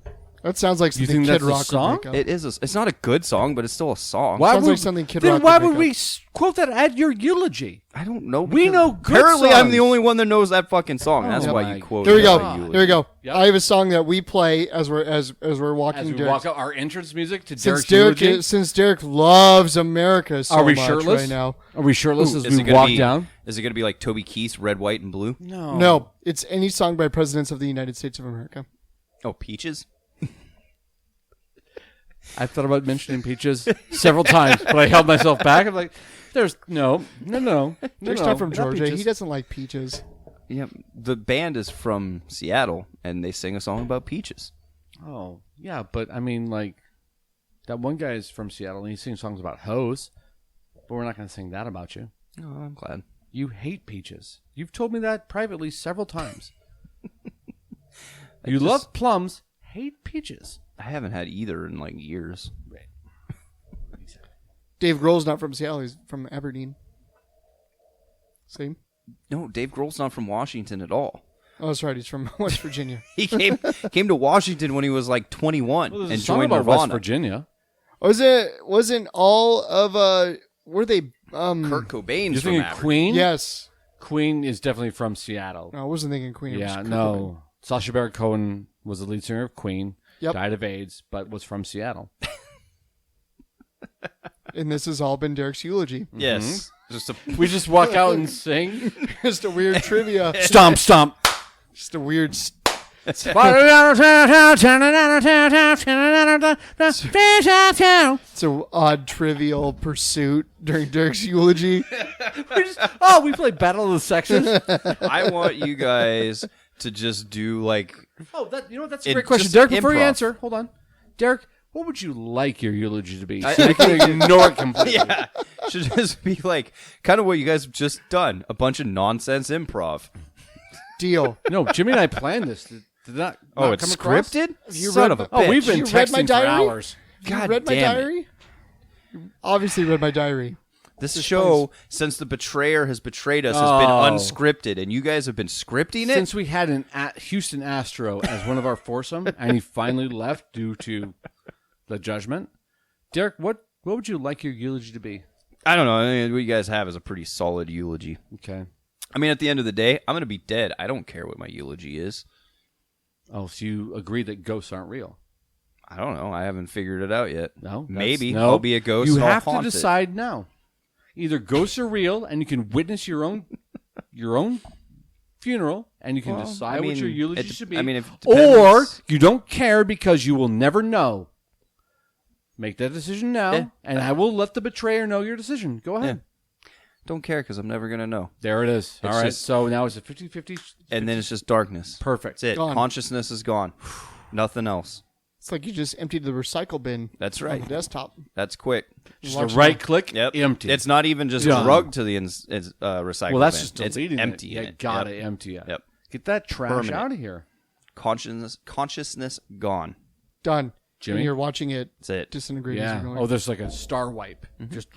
That sounds like You something think Kid that's a Rock song? would make up. It is. It's not a good song, but it's still a song. Why Sounds would, like something Kid then Rock why would would make we quote that at your eulogy? I don't know. We because know good apparently, I'm songs. the only one that knows that fucking song. That's Oh why my you quote. Here we go. God. Here we go. Yep. I have a song that we play as we're walking. As we Derek's- walk out our entrance music to since Derek's eulogy? since Derek loves America so Are we much shirtless right now. Are we shirtless Is as it we gonna walk be, down? Is it going to be like Toby Keith's Red, White, and Blue? No, it's any song by presidents of the United States of America. Oh, Peaches. I've thought about mentioning Peaches several times, but I held myself back. I'm like, there's no. Derek's not from Georgia. Peaches. He doesn't like peaches. Yeah, the band is from Seattle, and they sing a song about peaches. Oh, yeah, but I mean, like, that one guy is from Seattle, and he sings songs about hoes, but we're not going to sing that about you. Oh, I'm glad. You hate peaches. You've told me that privately several times. You love plums, hate peaches. I haven't had either in like years. Dave Grohl's not from Seattle. He's from Aberdeen. See? No, Dave Grohl's not from Washington at all. Oh, that's right. He's from West Virginia. He came to Washington when he was like 21 Well, there's and a song joined about Nirvana. West Virginia. Wasn't all of were they Kurt Cobain's You're from thinking Aberdeen. Queen? Yes. Queen is definitely from Seattle. No, I wasn't thinking Queen. It was Yeah, Kurt no. Sacha Baron Cohen was the lead singer of Queen. Yep. Died of AIDS, but was from Seattle. Cobain. And this has all been Derek's eulogy. Yes. Just a We just walk out and sing. Just a weird trivia. Stomp, stomp. Just a weird. It's an odd trivial pursuit during Derek's eulogy. We play Battle of the Sexes. I want you guys to just do like You know what? That's a It great question. just Derek, before you improv. answer, hold on. Derek, what would you like your eulogy to be? I- So you can ignore it completely. yeah, should just be like kind of what you guys have just done, a bunch of nonsense improv. Deal. No, Jimmy and I planned this. Did not Oh, come it's across? scripted? You Son read- of a bitch. Oh, we've been You read my texting for diary? hours. God You read my damn it. diary? You obviously read my diary. This show, since the betrayer has betrayed us, has been Oh. unscripted, and you guys have been scripting it? Since we had an Houston Astro as one of our foursome, and he finally left due to the judgment. Derek, what would you like your eulogy to be? I don't know. I mean, what you guys have is a pretty solid eulogy. Okay. I mean, at the end of the day, I'm going to be dead. I don't care what my eulogy is. Oh, so you agree that ghosts aren't real? I don't know. I haven't figured it out yet. No, that's- Maybe no. I'll be a ghost. You and I'll have to haunt it. decide now. Either ghosts are real, and you can witness your own funeral, and you can Well, decide I what your mean, eulogy it- should be. I mean, it or depends. you don't care because you will never know. Make that decision now, Yeah. and I will let the betrayer know your decision. Go ahead. Don't care because I'm never going to know. There it is. All right. just- So now it's a 50-50. And then it's just darkness. Perfect. That's it. Gone. Consciousness is gone. Nothing else. It's like you just emptied the recycle bin. That's On right. the desktop. That's quick. Just Watch a right click, Yep. empty. It's not even just Done. drug to the recycle well, that's bin. just it's deleting empty. it. You gotta empty it. Yep. Get that trash Permanent. out of here. Consciousness gone. Done. Jimmy? And you're watching it That's it. disintegrate as Yeah. you're going. Oh, there's like a star wipe. Just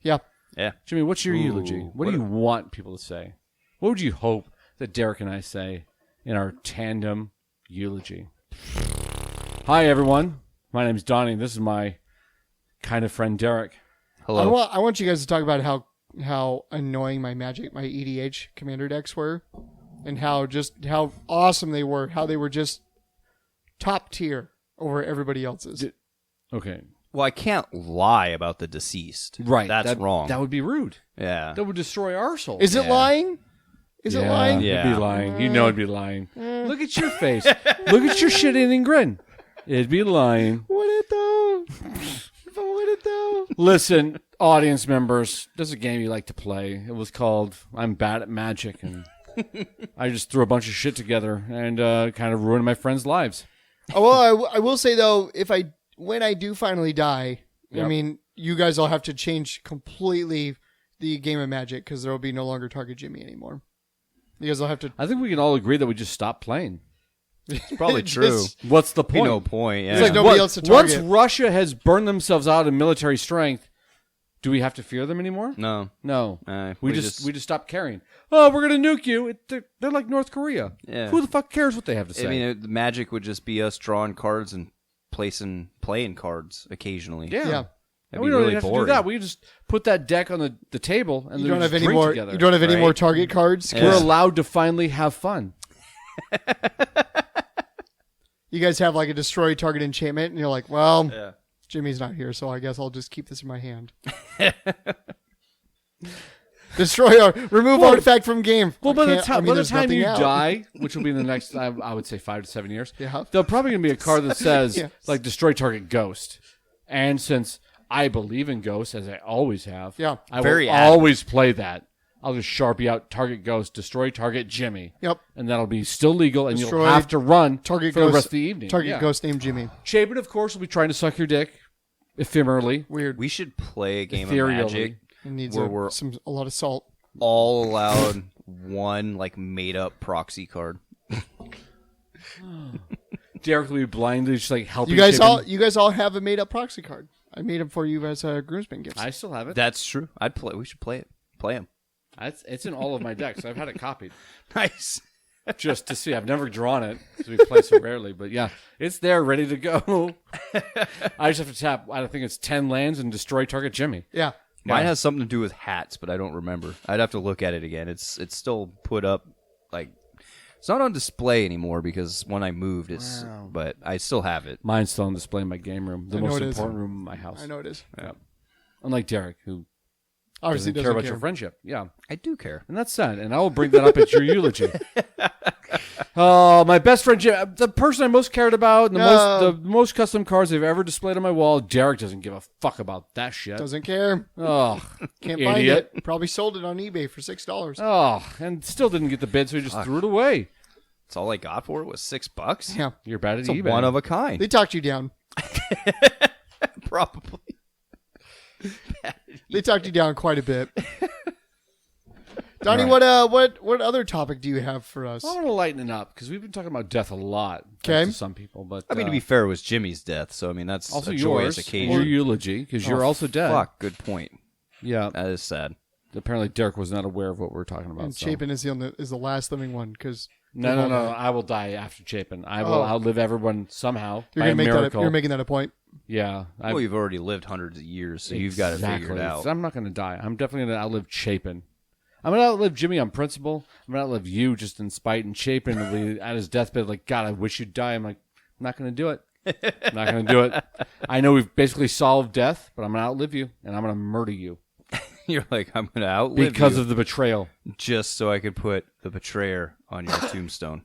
Yeah. Yeah. Jimmy, what's your Ooh, eulogy? What do you want people to say? What would you hope that Derek and I say in our tandem eulogy? Hi, everyone. My name's Donnie. This is my kind of friend, Derek. Hello. I want you guys to talk about how annoying my EDH commander decks were, and how awesome they were. How they were just top tier over everybody else's. Okay. Well, I can't lie about the deceased. Right. That's wrong. That would be rude. Yeah. That would destroy our soul. Is it Yeah. lying? Is it lying? Yeah. It'd be lying. You know it'd be lying. Look at your face. Look at your shit-eating grin. It'd be lying. Would it though? If I would it though? Listen, audience members, there's a game you like to play. It was called I'm Bad at Magic, and I just threw a bunch of shit together and kind of ruined my friends' lives. Oh, well, I will say though, when I do finally die, Yep. I mean, you guys will have to change completely the game of Magic because there will be no longer Target Jimmy anymore. You guys will have to. I think we can all agree that we just stopped playing. It's probably true. What's the Be point? no point. Yeah. It's like nobody else to target. Once Russia has burned themselves out in military strength, do we have to fear them anymore? No. No. We we just stopped caring. Oh, we're gonna nuke you. They're like North Korea. Yeah. Who the fuck cares what they have to say? I mean, the magic would just be us drawing cards and playing cards occasionally. yeah. Yeah. And That'd we be don't really even have to do boring. that. We just put that deck on the table and You then don't we have just any drink more. together. You don't have any Right. more Target cards. Yeah. We're allowed to finally have fun. You guys have like a destroy target enchantment, and you're like, well, Yeah. Jimmy's not here, so I guess I'll just keep this in my hand. Destroy or remove artifact from game. Well, I by the can't- I time, mean, by the there's time nothing you out. die, which will be in the next, I would say 5 to 7 years, Yeah. there'll probably going to be a card that says, Yes. like, destroy target ghost. And since I believe in ghosts, as I always have, Yeah. I Very will adamant. always play that. I'll just Sharpie out target ghost, destroy target Jimmy. Yep. And that'll be still legal, and Destroy you'll have to run Target for ghost. the rest of the evening. Target Yeah. ghost named Jimmy. Chapin, of course, will be trying to suck your dick ephemerally. Weird. We should play a game of Ethereally. magic It needs where a, we're a lot of salt. all allowed one like made up proxy card. Derek will be blindly just like helping You guys Chapin. you guys all have a made up proxy card. I made them for you as groomsmen gifts. I still have it. That's true. I'd play. We should play it. Play them. It's in all of my decks. I've had it copied Nice. just to see. I've never drawn it because we play so rarely. But yeah, it's there, ready to go. I just have to tap. I think it's 10 lands and destroy target Jimmy. Yeah. Mine has something to do with hats, but I don't remember. I'd have to look at it again. It's still put up like it's not on display anymore because when I moved, it's. Wow. But I still have it. Mine's still on display in my game room, the I know most it is. important room in my house. I know it is. Yeah. Unlike Derek, who Obviously doesn't care about your friendship. Yeah. I do care. And that's sad. And I will bring that up at your eulogy. Oh, my best friend Jim, the person I most cared about, and the most custom cards they've ever displayed on my wall. Derek doesn't give a fuck about that shit. Doesn't care. Oh, Can't idiot. find it. Probably sold it on eBay for $6. Oh, and still didn't get the bid, so he just threw it away. That's all I got for it was $6. Yeah. You're bad at It's a eBay. one of a kind. They talked you down. Probably. They talked you down quite a bit. Donnie, Right. what other topic do you have for us? I want to lighten it up because we've been talking about death a lot. Okay. To some people, but I mean, to be fair, it was Jimmy's death, so I mean that's also a yours, joyous occasion. your eulogy, because you're also dead. Fuck, good point. Yeah. That is sad. Apparently, Derek was not aware of what we're talking about. And so. Chapin is the last living one because No. I will die after Chapin. I will outlive everyone somehow by a miracle. you're making that a point. Yeah. Well, you've already lived hundreds of years, so you've got it figured out. So I'm not going to die. I'm definitely going to outlive Chapin. I'm going to outlive Jimmy on principle. I'm going to outlive you just in spite. And Chapin will be at his deathbed like, God, I wish you'd die. I'm like, I'm not going to do it. I'm not going to do it. I know we've basically solved death, but I'm going to outlive you, and I'm going to murder you. You're like, I'm going to outlive Because you of the betrayal. just so I could put the betrayer on your tombstone.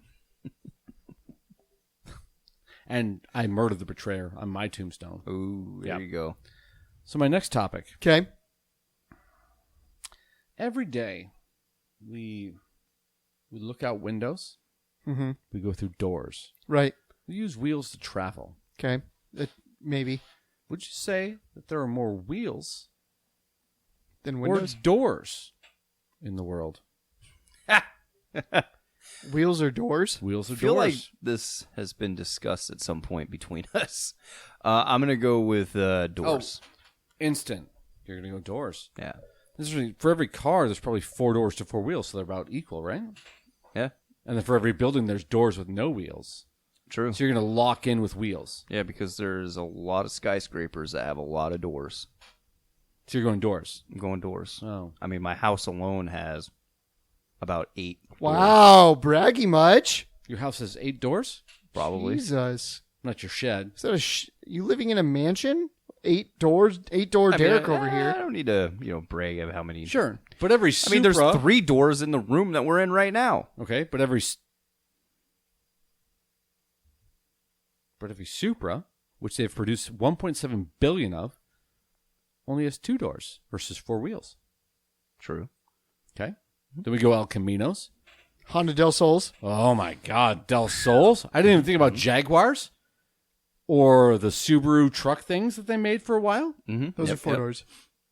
And I murdered the betrayer on my tombstone. Ooh, there Yeah. you go. So my next topic. Okay. Every day, we look out windows. Mm-hmm. We go through doors. Right. We use wheels to travel. Okay. Maybe. Would you say that there are more wheels Then windows. or doors in the world? Wheels or doors? Wheels or I feel doors? like this has been discussed at some point between us. I'm gonna go with doors. Instant. You're going to go doors. Yeah. This is really, for every car, there's probably 4 doors to 4 wheels, so they're about equal, right? Yeah. And then for every building, there's doors with no wheels. True. So you're going to lock in with wheels. Yeah, because there's a lot of skyscrapers that have a lot of doors. So you're going doors. I'm going doors. Oh. I mean, my house alone has about 8 doors, Wow, braggy much? Your house has 8 doors? probably. Jesus. Not your shed. Is that you living in a mansion? 8 doors? 8-door Derek over I here. don't need to, brag of how many. Sure. But every Supra... I mean, there's 3 doors in the room that we're in right now. Okay, but every Supra, which they've produced 1.7 billion of, only has 2 doors versus 4 wheels. True. Okay. Then we go El Caminos. Honda Del Sols. Oh my God, Del Sols. I didn't even think about Jaguars or the Subaru truck things that they made for a while. Mm-hmm. Those are 4 doors.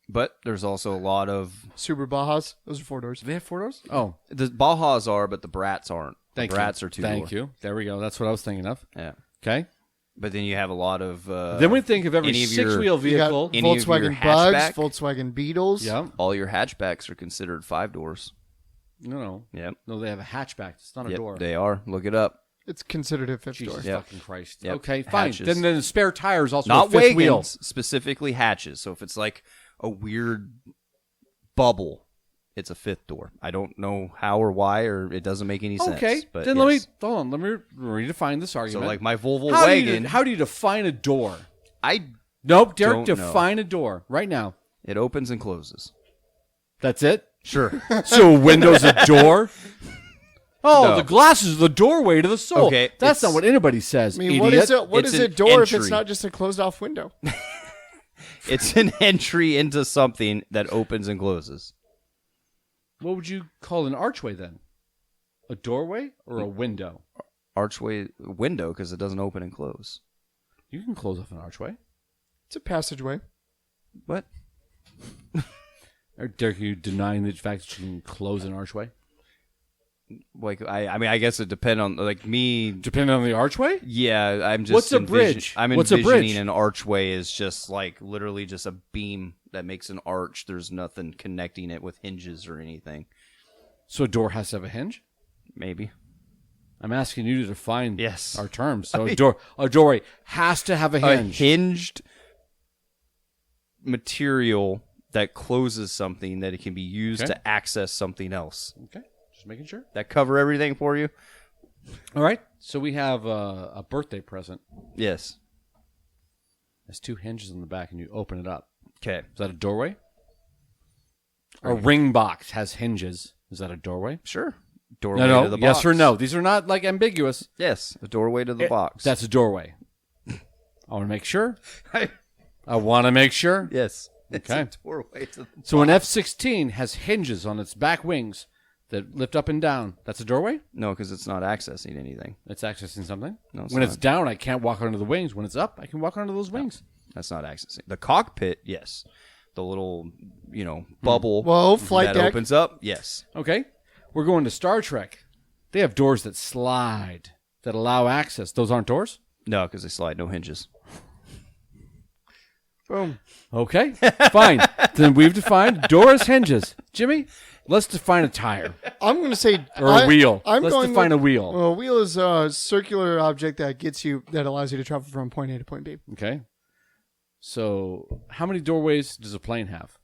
But there's also a lot of... Subaru Bajas. Those are 4 doors. Do they have 4 doors? Oh, The Bajas are, but the Brats aren't. thank the you. Brats are 2 Thank door. you. There we go. That's what I was thinking of. Yeah. Okay. But then you have a lot of... Then we think of every any of your- 6-wheel You got vehicle. Any of your Volkswagen Bugs, hatchback? Volkswagen Beetles. Yeah. all your hatchbacks are considered 5 doors. No. Yep. No, they have a hatchback. It's not a Yep, door. they are. Look it up. It's considered a 5th door. Jesus Yep. fucking Christ. Yep. Okay, fine. Hatches. Then the spare tire is also Not a 5th wheel. wagons, specifically hatches. So if it's like a weird bubble, it's a 5th door. I don't know how or why, or it doesn't make any sense. Okay, But then yes. hold on. Let me redefine this So argument. like my Volvo how wagon, how do you define a door? I Nope, Derek, Don't know. define a door right now. it opens and closes. That's it? Sure. So a window's a door? Oh, No. the glass is the doorway to the soul. Okay, That's it's- not what anybody says, I mean, idiot. what It's is an a door if entry. it's not just a closed-off window? It's an entry into something that opens and closes. What would you call an archway then? A doorway or a window? Archway window because it doesn't open and close. You can close off an archway. It's a passageway. What? Or Derek, are you denying the fact that you can close an archway? Like I mean, I guess it depends on like me. Depending on the archway? Yeah, I'm just. What's a bridge? I'm What's a envisioning bridge? an archway is just like literally just a beam that makes an arch. There's nothing connecting it with hinges or anything. So a door has to have a hinge? Maybe. I'm asking you to define Yes. our terms. So a doorway has to have a hinge. A hinged material that closes something that it can be used Okay. to access something else. Okay, just making sure. That cover everything for you? All right. So we have a birthday present. Yes. There's 2 hinges in the back, and you open it up. Okay. Is that a doorway? A ring box has hinges. Is that a doorway? Sure. Doorway to No. the box. Yes or no. These are not like ambiguous. Yes. The doorway to the box. That's a doorway. I want to make sure. I want to make sure. yes. Okay. It's a doorway to the So an F-16 has hinges on its back wings that lift up and down. That's a doorway? No, because it's not accessing anything. It's accessing something. No, it's when not. it's down, I can't walk under the wings. When it's up, I can walk under those wings. That's not accessing. The cockpit, yes. The little, bubble Whoa, flight that deck. opens up, yes. Okay. We're going to Star Trek. They have doors that slide, that allow access. Those aren't doors? No, because they slide, no hinges. Boom. Okay. Fine. Then we've defined door as hinges. Jimmy, let's define a tire. I'm going to say... Or a wheel. I'm Let's going define with- a wheel. Well, a wheel is a circular object that allows you to travel from point A to point B. Okay. So how many doorways does a plane have?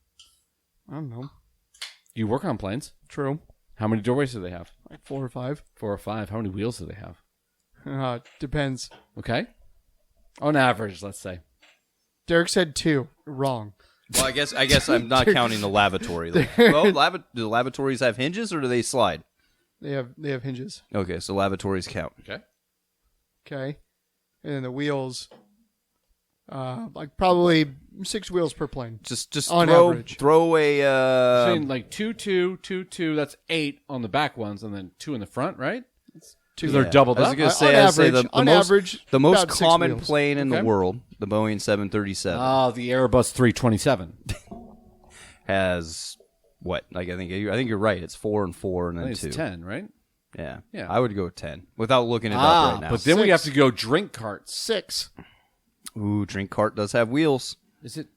I don't know. You work on planes. True. How many doorways do they have? Like 4 or 5. 4 or 5. How many wheels do they have? Depends. Okay. On average, let's say. Derek said 2. Wrong. Well, I guess I'm not counting the lavatory. Well, do the lavatories have hinges or do they slide? They have hinges. Okay, so lavatories count. Okay. Okay. And then the wheels, like probably 6 wheels per plane. Just On throw average. throw a Saying like 2, 2, 2, 2. That's 8 on the back ones, and then 2 in the front, right? 2. They're doubled I was up. gonna say, On I'd say average- the on most, average, the most about 6 common wheels. plane in Okay. the world, the Boeing 737, The Airbus 327. has what? Like I think you're right. It's 4 and 4 and I then think 2. it's 10, right? Yeah. Yeah. I would go 10 without looking it up right now. But then we 6. have to go drink carts. 6. Ooh, drink cart does have wheels. Is it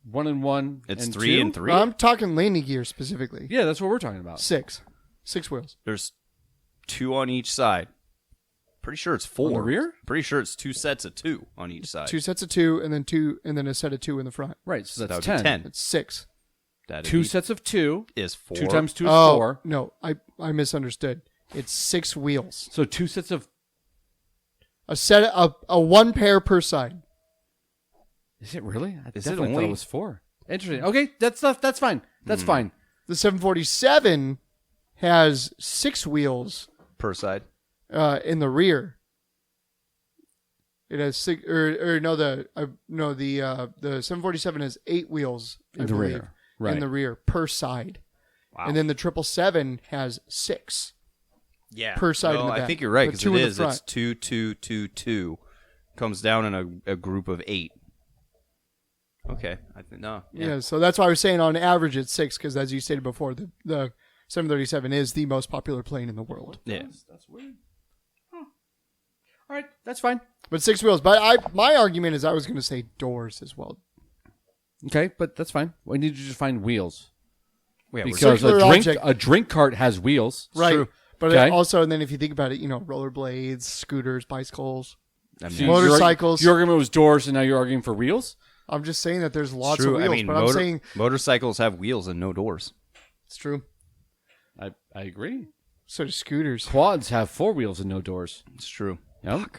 1 and 1? It's and 3 2? and 3. I'm talking landing gear specifically. Yeah, that's what we're talking about. 6. 6 wheels. There's 2 on each side. Pretty sure it's 4. On the rear? Pretty sure it's 2 sets of 2 on each side. 2 sets of 2, and then 2, and then a set of 2 in the front. Right, so That that's would be 10. 10. It's 6. That'd 2 be- sets of 2. is 4. 2 times 2 is Oh 4. no, I misunderstood. It's 6 wheels. So 2 sets of... A set of a 1 pair per side. Is it really? I Is it definitely thought only- it was 4. Interesting. Okay, that's fine. That's fine. The 747 has 6 wheels per side. in the rear. It has 6, or no, the 747 has 8 wheels I In the believe, rear. Right. in the rear per side, Wow. and then the 777 has 6 Yeah. per side in No, the I back. think you're right But because 2 it in the is. front. It's 2, 2, 2, 2. Comes down in a group of 8. Okay. I think no. Yeah, so that's why I was saying on average it's 6 because as you stated before, the 737 is the most popular plane in the world. Yeah. That's weird. Huh. All right, that's fine. But 6 wheels. But my argument is I was going to say doors as well. Okay, but that's fine. We need to just find wheels. Yeah, Because Circular object. a drink cart has wheels. Right. true. But Okay. also, and then if you think about it, rollerblades, scooters, bicycles. I So mean, Motorcycles. Your argument was doors, and now you're arguing for wheels? I'm just saying that there's lots true. of wheels. I mean, but I'm saying motorcycles have wheels and no doors. it's true. I agree. So do scooters. Quads have 4 wheels and no doors. It's true. Yep.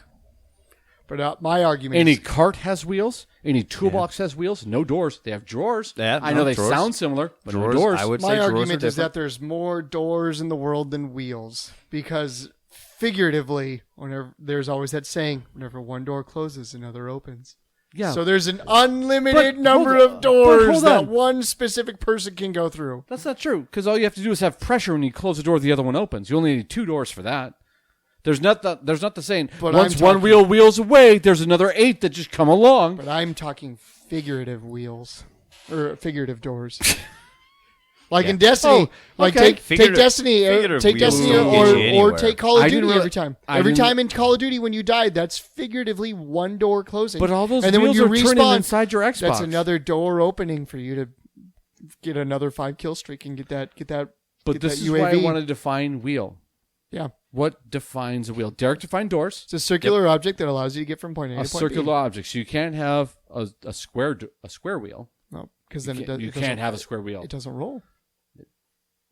But my argument Any is cart has wheels. Any toolbox has wheels. No doors. They have drawers. Yeah, I no, know they drawers. sound similar, but Drawers, no doors. I would say my drawers are argument is that different. there's more doors in the world than wheels because figuratively, whenever there's always that saying, whenever one door closes, another opens. Yeah. So there's an unlimited But number hold on. of But doors hold that on. one specific person can go through. That's not true, because all you have to do is have pressure when you close the door, the other one opens. You only need 2 doors for that. There's not the saying, But once I'm one talking- wheel wheels away, there's another 8 that just come along. But I'm talking figurative wheels or figurative doors. Like in Destiny, Oh, like okay. take Figurative- Destiny, figurative take wheels Destiny, don't get you or anywhere. take Call of I didn't Duty really- every time. I Every didn't- time in Call of Duty when you die, that's figuratively one door closing. But all those and then when wheels you are turning respawn, inside your Xbox. that's another door opening for you to get another 5 kill streak and get that. But get this that is why I UAV. want to define wheel. Yeah, What defines a wheel? Derek defined doors. it's a circular object that allows you to get from point A A to point circular B. object. So you can't have a square wheel. No, because then You it does. you can't have a square wheel. It doesn't roll.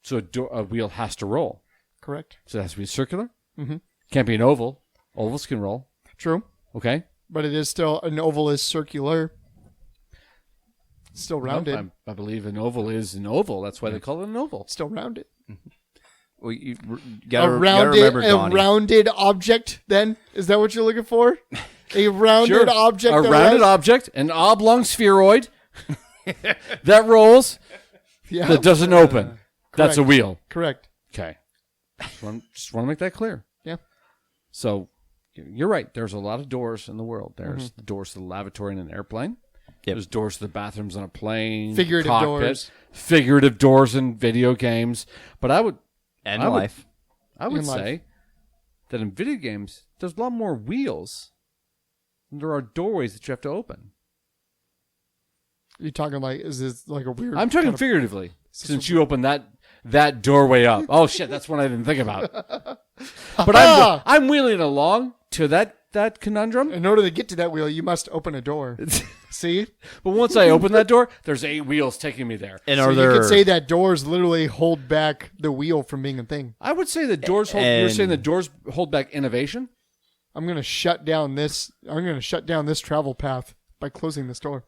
So a wheel has to roll. Correct. So it has to be circular. Mhm. Can't be an oval. Ovals can roll. True. Okay. But it is still an oval is circular. It's still rounded. No, I believe an oval is an oval. That's why they call it an oval. Still rounded. Well, you A gotta rounded, remember a Donnie. rounded object. Then is that what you're looking for? A rounded object. A that rounded has- object, an oblong spheroid that rolls, Yeah. that doesn't open. That's a correct. wheel. Correct. Okay. Just want to make that clear. Yeah. So you're right. There's a lot of doors in the world. There's the doors to the lavatory in an airplane. Yep. There's doors to the bathrooms on a plane. Figurative cockpit, doors. Figurative doors in video games. But I would and I would- life. In life. say that in video games, there's a lot more wheels than there are doorways that you have to open. You're talking like, is this like a weird? I'm talking kind of- figuratively, since you opened that doorway up. Oh shit, that's one I didn't think about. But I'm wheeling along to that conundrum. In order to get to that wheel, you must open a door. See? But once I open that door, there's 8 wheels taking me there. And So are you there? could say that doors literally hold back the wheel from being a thing. I would say that doors hold. You're And- saying that doors hold back innovation. I'm gonna shut down this travel path by closing this door.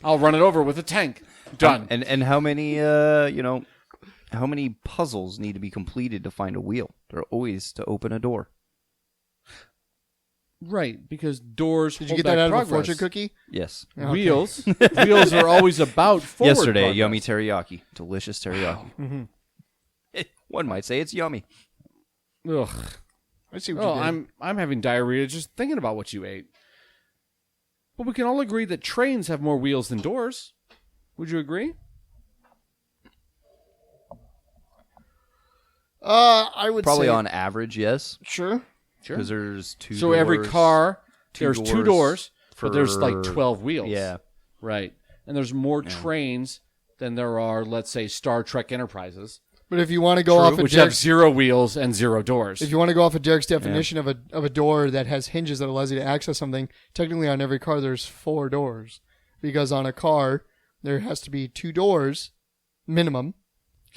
I'll run it over with a tank. Done. And how many how many puzzles need to be completed to find a wheel? They're always to open a door. Right, because doors. Did you hold get that back out progress. of a fortune cookie? Yes. Okay. Wheels are always about forward Yesterday, progress. yummy teriyaki, delicious teriyaki. One might say it's yummy. Ugh. I see what Oh, you did. I'm having diarrhea just thinking about what you ate. But we can all agree that trains have more wheels than doors. Would you agree? I would Probably say on average, yes. sure. Because there's two So doors. every car, there's two doors, for, but there's like 12 wheels. Yeah. Right. And there's more trains than there are, let's say, Star Trek Enterprises, But if you want to go off of which have Derek's, 0 wheels and 0 doors. if you want to go off of Derek's definition of a door that has hinges that allows you to access something, technically on every car there's 4 doors, because on a car there has to be 2 doors minimum.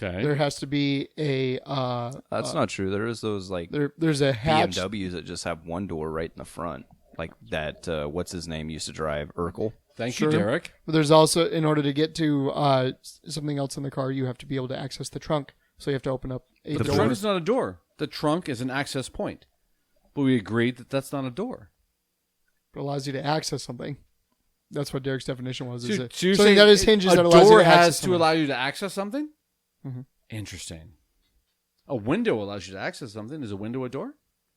Okay. There has to be a That's not true. There is those like there's a hatch. BMWs that just have one door right in the front. Like that, what's his name used to drive? Urkel. Thank Sure. you, Derek. But there's also, in order to get to something else in the car, you have to be able to access the trunk. So you have to open up a The door. trunk is not a door. The trunk is an access point. But we agreed that that's not a door. It allows you to access something. That's what Derek's definition was. Is So it you're something saying that is hinges a that allows you door to access has to something. allow you to access something? Mhm. Interesting. A window allows you to access something. Is a window a door?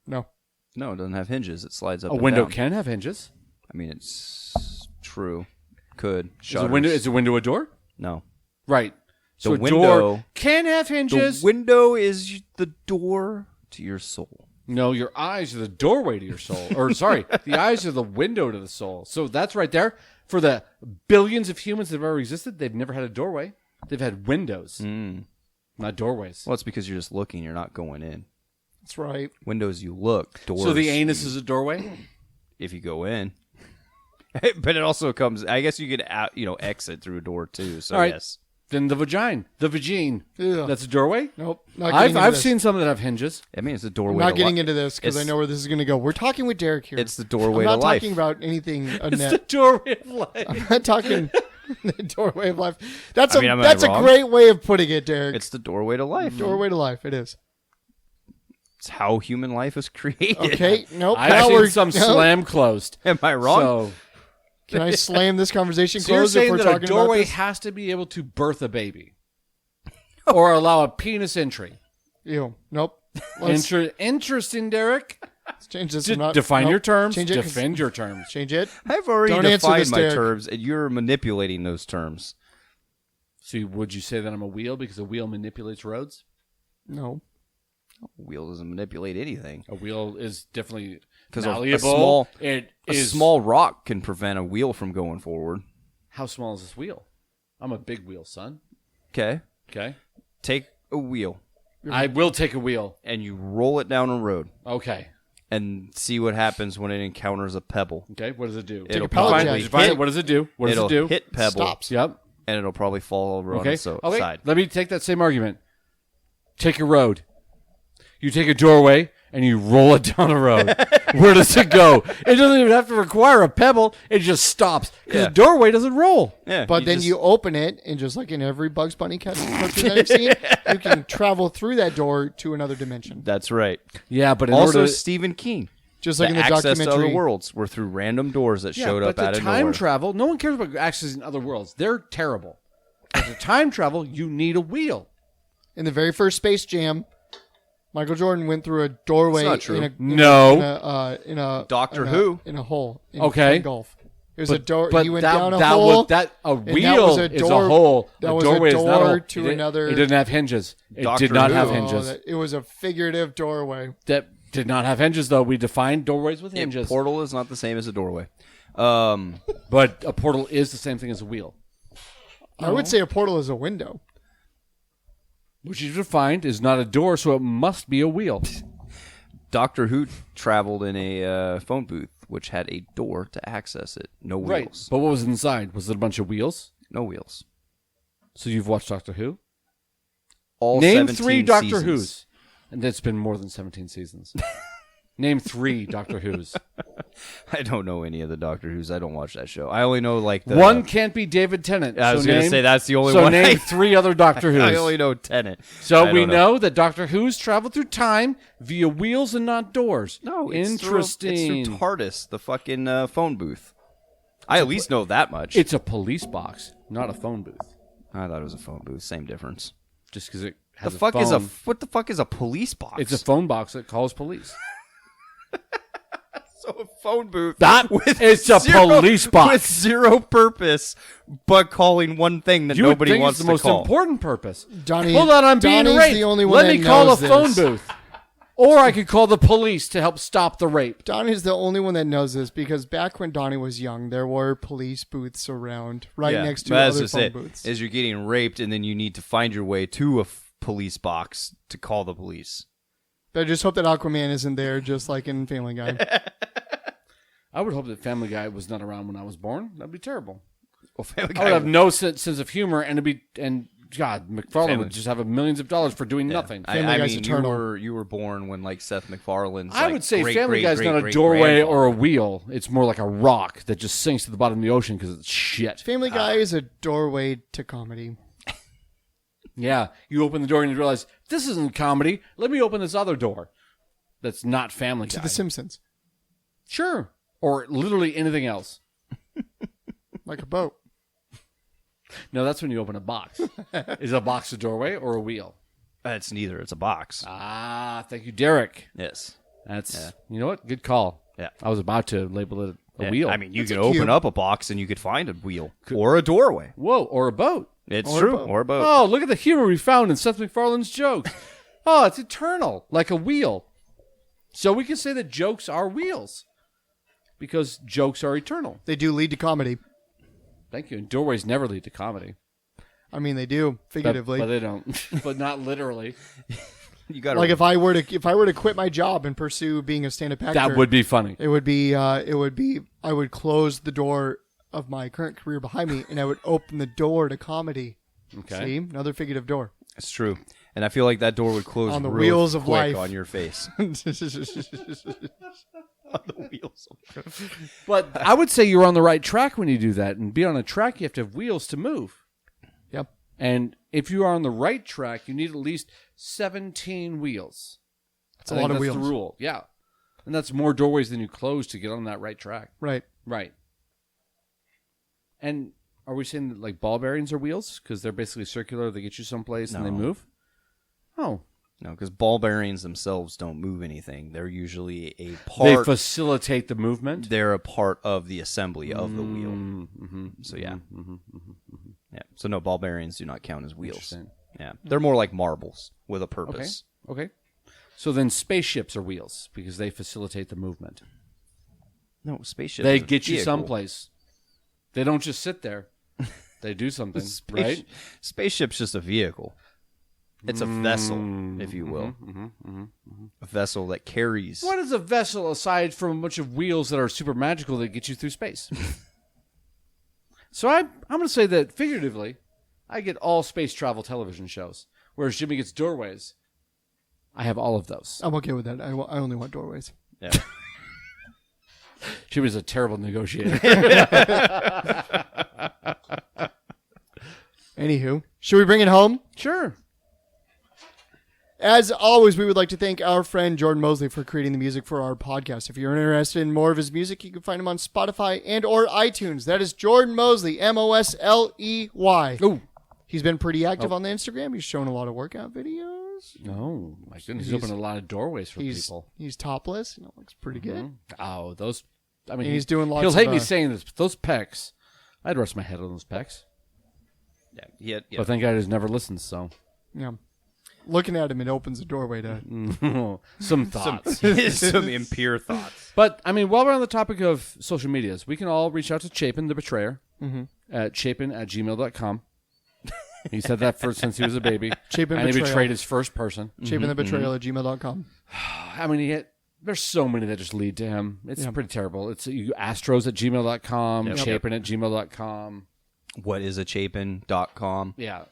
No. No, it doesn't have hinges. It slides up. A and window down. can have hinges. I mean, it's true. Could. Is a window a door? No. Right. So The a window- door can have The hinges. window is the door to your soul. No, your eyes are the doorway to your soul. Or sorry, the eyes are the window to the soul. So that's right there. For the billions of humans that have ever existed, they've never had a doorway. They've had windows, not doorways. Well, it's because you're just looking. You're not going in. That's right. Windows, you look. Doors. So the anus is a doorway? if you go in. But it also comes. I guess you could, exit through a door too. So All right. yes. Then the vagina. The vagine. Ugh. That's a doorway? Nope. Not getting into I've this. seen some that have hinges. I mean, it's the I'm doorway. not to getting li- into this because I It's- know where this is going to go. We're talking with Derek here. It's the doorway I'm to not life. talking about anything It's the net. doorway of life. I'm not talking the doorway of life. That's I mean, am I that's a wrong? great way of putting it, Derek. It's the doorway to life. doorway to life. It is. It's how human life is created. Okay. Nope. I've Now seen we're- some no. slam closed. Am I wrong? So, Can I slam this conversation so you're closed if saying we're that a talking about doorway this? has to be able to birth a baby? Or allow a penis entry? Ew. Nope. Let's Interesting, Derek. change this. D- I'm not- define nope. your terms. Change it 'cause- Defend your terms. Change it. I've already Don't answer defined this, my Derek. terms, and you're manipulating those terms. So would you say that I'm a wheel because a wheel manipulates roads? No. A wheel doesn't manipulate anything. A wheel is definitely 'Cause a malleable. small- A is small rock can prevent a wheel from going forward. How small is this wheel? I'm a big wheel, son. Okay. Okay. Take a wheel I will take a wheel. and you roll it down a road Okay. and see what happens when it encounters a pebble. Okay. What does it do? It'll a pallet probably jack. Define hit, it. What does it do? What does it'll it do? hit pebble Stops. Yep. and it'll probably fall over on Okay. its Okay. side. Let me take that same argument. Take a road. You take a doorway and you roll it down a road. Where does it go? It doesn't even have to require a pebble. It just stops because Yeah. the doorway doesn't roll. Yeah, But then just- you open it, and just like in every Bugs Bunny cartoon that I've seen, you can travel through that door to another dimension. That's right. Yeah, but in Also, order to, Stephen King. Just like in the access to documentary. other worlds were through random doors that showed up but out the of time nowhere. travel, no one cares about accessing other worlds. They're terrible. But the time travel, you need a wheel. In the very first Space Jam, Michael Jordan went through a doorway. That's not true. In a Doctor in a- Who. in a hole. In Okay. golf. It was a door. But He went that, down a that hole. Was, that a and that wheel was a is door- a hole. that a was a doorway is not a door hole. to It didn't- another- It didn't have hinges. It Doctor did not Who. have Oh, hinges. it was a figurative doorway. That did not have hinges, though. We defined doorways with A hinges. portal is not the same as a doorway. But a portal is the same thing as a wheel, I would say a portal is a window. which you defined is not a door, so it must be a wheel. Doctor Who traveled in a phone booth, which had a door to access it. No wheels. But what was inside? Was it a bunch of wheels? No wheels. So you've watched Doctor Who? All Name 17 3 Doctor seasons. Who's. And it's been more than 17 seasons. Name 3 Doctor Who's. I don't know any of the Doctor Who's. I don't watch that show. I only know like the One can't be David Tennant. I was so going to name- say that's the only So one. name 3 other Doctor Who's. I only know Tenet. So I we don't know that Doctor Who's travel through time via wheels and not doors. No, it's Interesting. It's through TARDIS, the fucking phone booth. I at least know that much. It's a police box, not a phone booth. I thought it was a phone booth. Same difference. Just because it has What the fuck phone. is a police box? It's a phone box that calls police. So a phone booth. That with is a police box. with zero purpose, but calling one thing that You would nobody think wants it's the to most call. important purpose. Donnie, Hold on, I'm being Donnie's raped. the only one Let me that call a knows phone this. booth. Or I could call the police to help stop the rape. Donnie's the only one that knows this because back when Donnie was young, there were police booths around right next to But that's other just phone it. booths. Is you're getting raped, and then you need to find your way to a police box to call the police. But I just hope that Aquaman isn't there, just like in Family Guy. I would hope that Family Guy was not around when I was born. That'd be terrible. Well, Family I would have no sense of humor, and God, McFarlane would just have millions of dollars for doing nothing. Family Guy's mean, eternal. you were born when like Seth MacFarlane's. I like, would say great, Family great, Guy's great, not a great doorway grandfather. or a wheel. It's more like a rock that just sinks to the bottom of the ocean because it's shit. Family Guy is a doorway to comedy. Yeah, you open the door and you realize, this isn't comedy. Let me open this other door that's not Family Guy. To The Simpsons. Sure. Or literally anything else. Like a boat. No, that's when you open a box. Is a box a doorway or a wheel? It's neither. It's a box. Ah, thank you, Derek. Yes. That's, you know what? Good call. Yeah. I was about to label it a Yeah. wheel. I mean, you That's could a open cube. up a box and you could find a wheel or a doorway. Whoa, or a boat. It's Or a true. boat. Or a boat. Oh, look at the humor we found in Seth MacFarlane's jokes. Oh, it's eternal, like a wheel. So we can say that jokes are wheels because jokes are eternal. They do lead to comedy. Thank you. And doorways never lead to comedy. I mean, they do, figuratively. But they don't. But not literally. You got Like if I were to quit my job and pursue being a stand-up actor, That would be funny. I would close the door of my current career behind me, and I would open the door to comedy. Okay. See, another figurative door. It's true. And I feel like that door would close On the real wheels of quick life. on your face. On the wheels. But I would say you're on the right track when you do that. And be on a track, you have to have wheels to move. Yep. And if you are on the right track, you need at least 17 wheels. That's a lot of That's wheels. the rule. Yeah. And that's more doorways than you close to get on that right track. Right. Right. And are we saying that like ball bearings are wheels? Because they're basically circular, they get you someplace and they No. move? Oh. No, because ball bearings themselves don't move anything. They're usually a They part. facilitate the movement? They're a part of the assembly of the wheel. Mm-hmm. So yeah. Yeah. So no, ball bearings do not count as wheels. Interesting. Yeah. They're more like marbles with a purpose. Okay. So then spaceships are wheels because they facilitate the movement. No, spaceship. They is a get you vehicle. someplace. They don't just sit there. They do something, right? Spaceship's just a vehicle. It's a vessel, if you will. A vessel that carries. What is a vessel aside from a bunch of wheels that are super magical that get you through space? So I'm going to say that figuratively, I get all space travel television shows, whereas Jimmy gets doorways. I have all of those. I'm okay with that. I only want doorways. Yeah. Jimmy's a terrible negotiator. Anywho, should we bring it home? Sure. As always, we would like to thank our friend Jordan Mosley for creating the music for our podcast. If you're interested in more of his music, you can find him on Spotify and or iTunes. That is Jordan Mosley, Mosley. Oh. He's been pretty active on the Instagram. He's shown a lot of workout videos. No, my goodness. He's opened a lot of doorways for people. He's topless. Looks pretty good. Oh, those. I mean, And he's doing lots He'll of, hate me saying this, but those pecs. I'd rest my head on those pecs. Yeah. But thank God he's never listened, so. Yeah. Looking at him, it opens a doorway to... Some thoughts. Some impure thoughts. But, I mean, while we're on the topic of social medias, we can all reach out to Chapin, the betrayer, at chapin@gmail.com. He said that first since he was a baby. Chapin and he Betrayal. betrayed his first person. chapinthebetrayal@gmail.com. I mean, there's so many that just lead to him. It's pretty terrible. It's astros@gmail.com, chapin@gmail.com. What is a chapin.com? Yeah.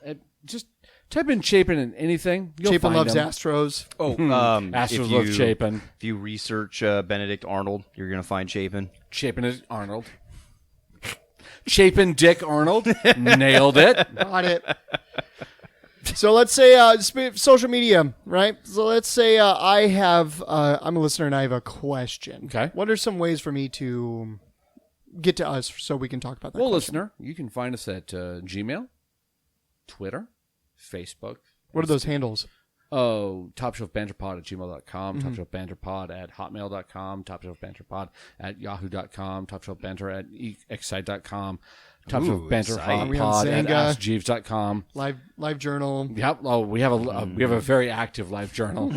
Just type in Chapin in anything. You'll Chapin find loves him. Astros. Oh, Astros love Chapin. If you research Benedict Arnold, you're going to find Chapin. Chapin is Arnold. Chapin Dick Arnold. Nailed it. Got it. So let's say social media, right? So let's say I'm a listener and I have a question. Okay. What are some ways for me to get to us so we can talk about that Well, question? listener, you can find us at Gmail, Twitter, Facebook. What are those handles? topshelfbanterpod@gmail.com, topshelfbanterpod@hotmail.com, topshelfbanterpod@yahoo.com, topshelfbanter@excite.com, topshelfbanterpod@askjeeves.com. Live journal. Yep. Oh, we have a very active live journal.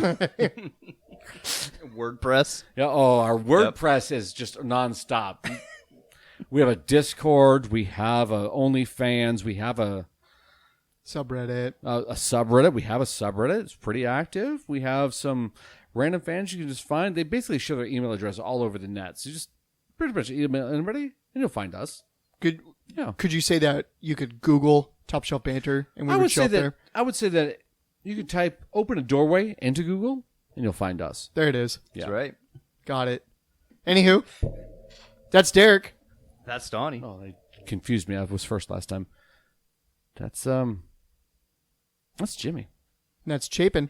WordPress. Yeah. Oh, our WordPress is just nonstop. We have a Discord. We have a OnlyFans. We have a Subreddit. a subreddit. We have a subreddit. It's pretty active. We have some random fans you can just find. They basically show their email address all over the net. So you just pretty much email anybody and you'll find us. Could Yeah. you say that you could Google Top Shelf Banter and we would show up there? I would say that you could type "open a doorway" into Google and you'll find us. There it is. Yeah. That's right. Got it. Anywho, that's Derek. That's Donnie. Oh, they confused me. I was first last time. That's Jimmy. And that's Chapin.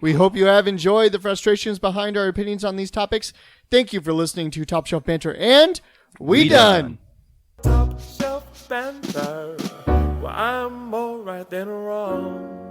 We hope you have enjoyed the frustrations behind our opinions on these topics. Thank you for listening to Top Shelf Banter, and we done. Top shelf banter. Well, I'm more right than wrong.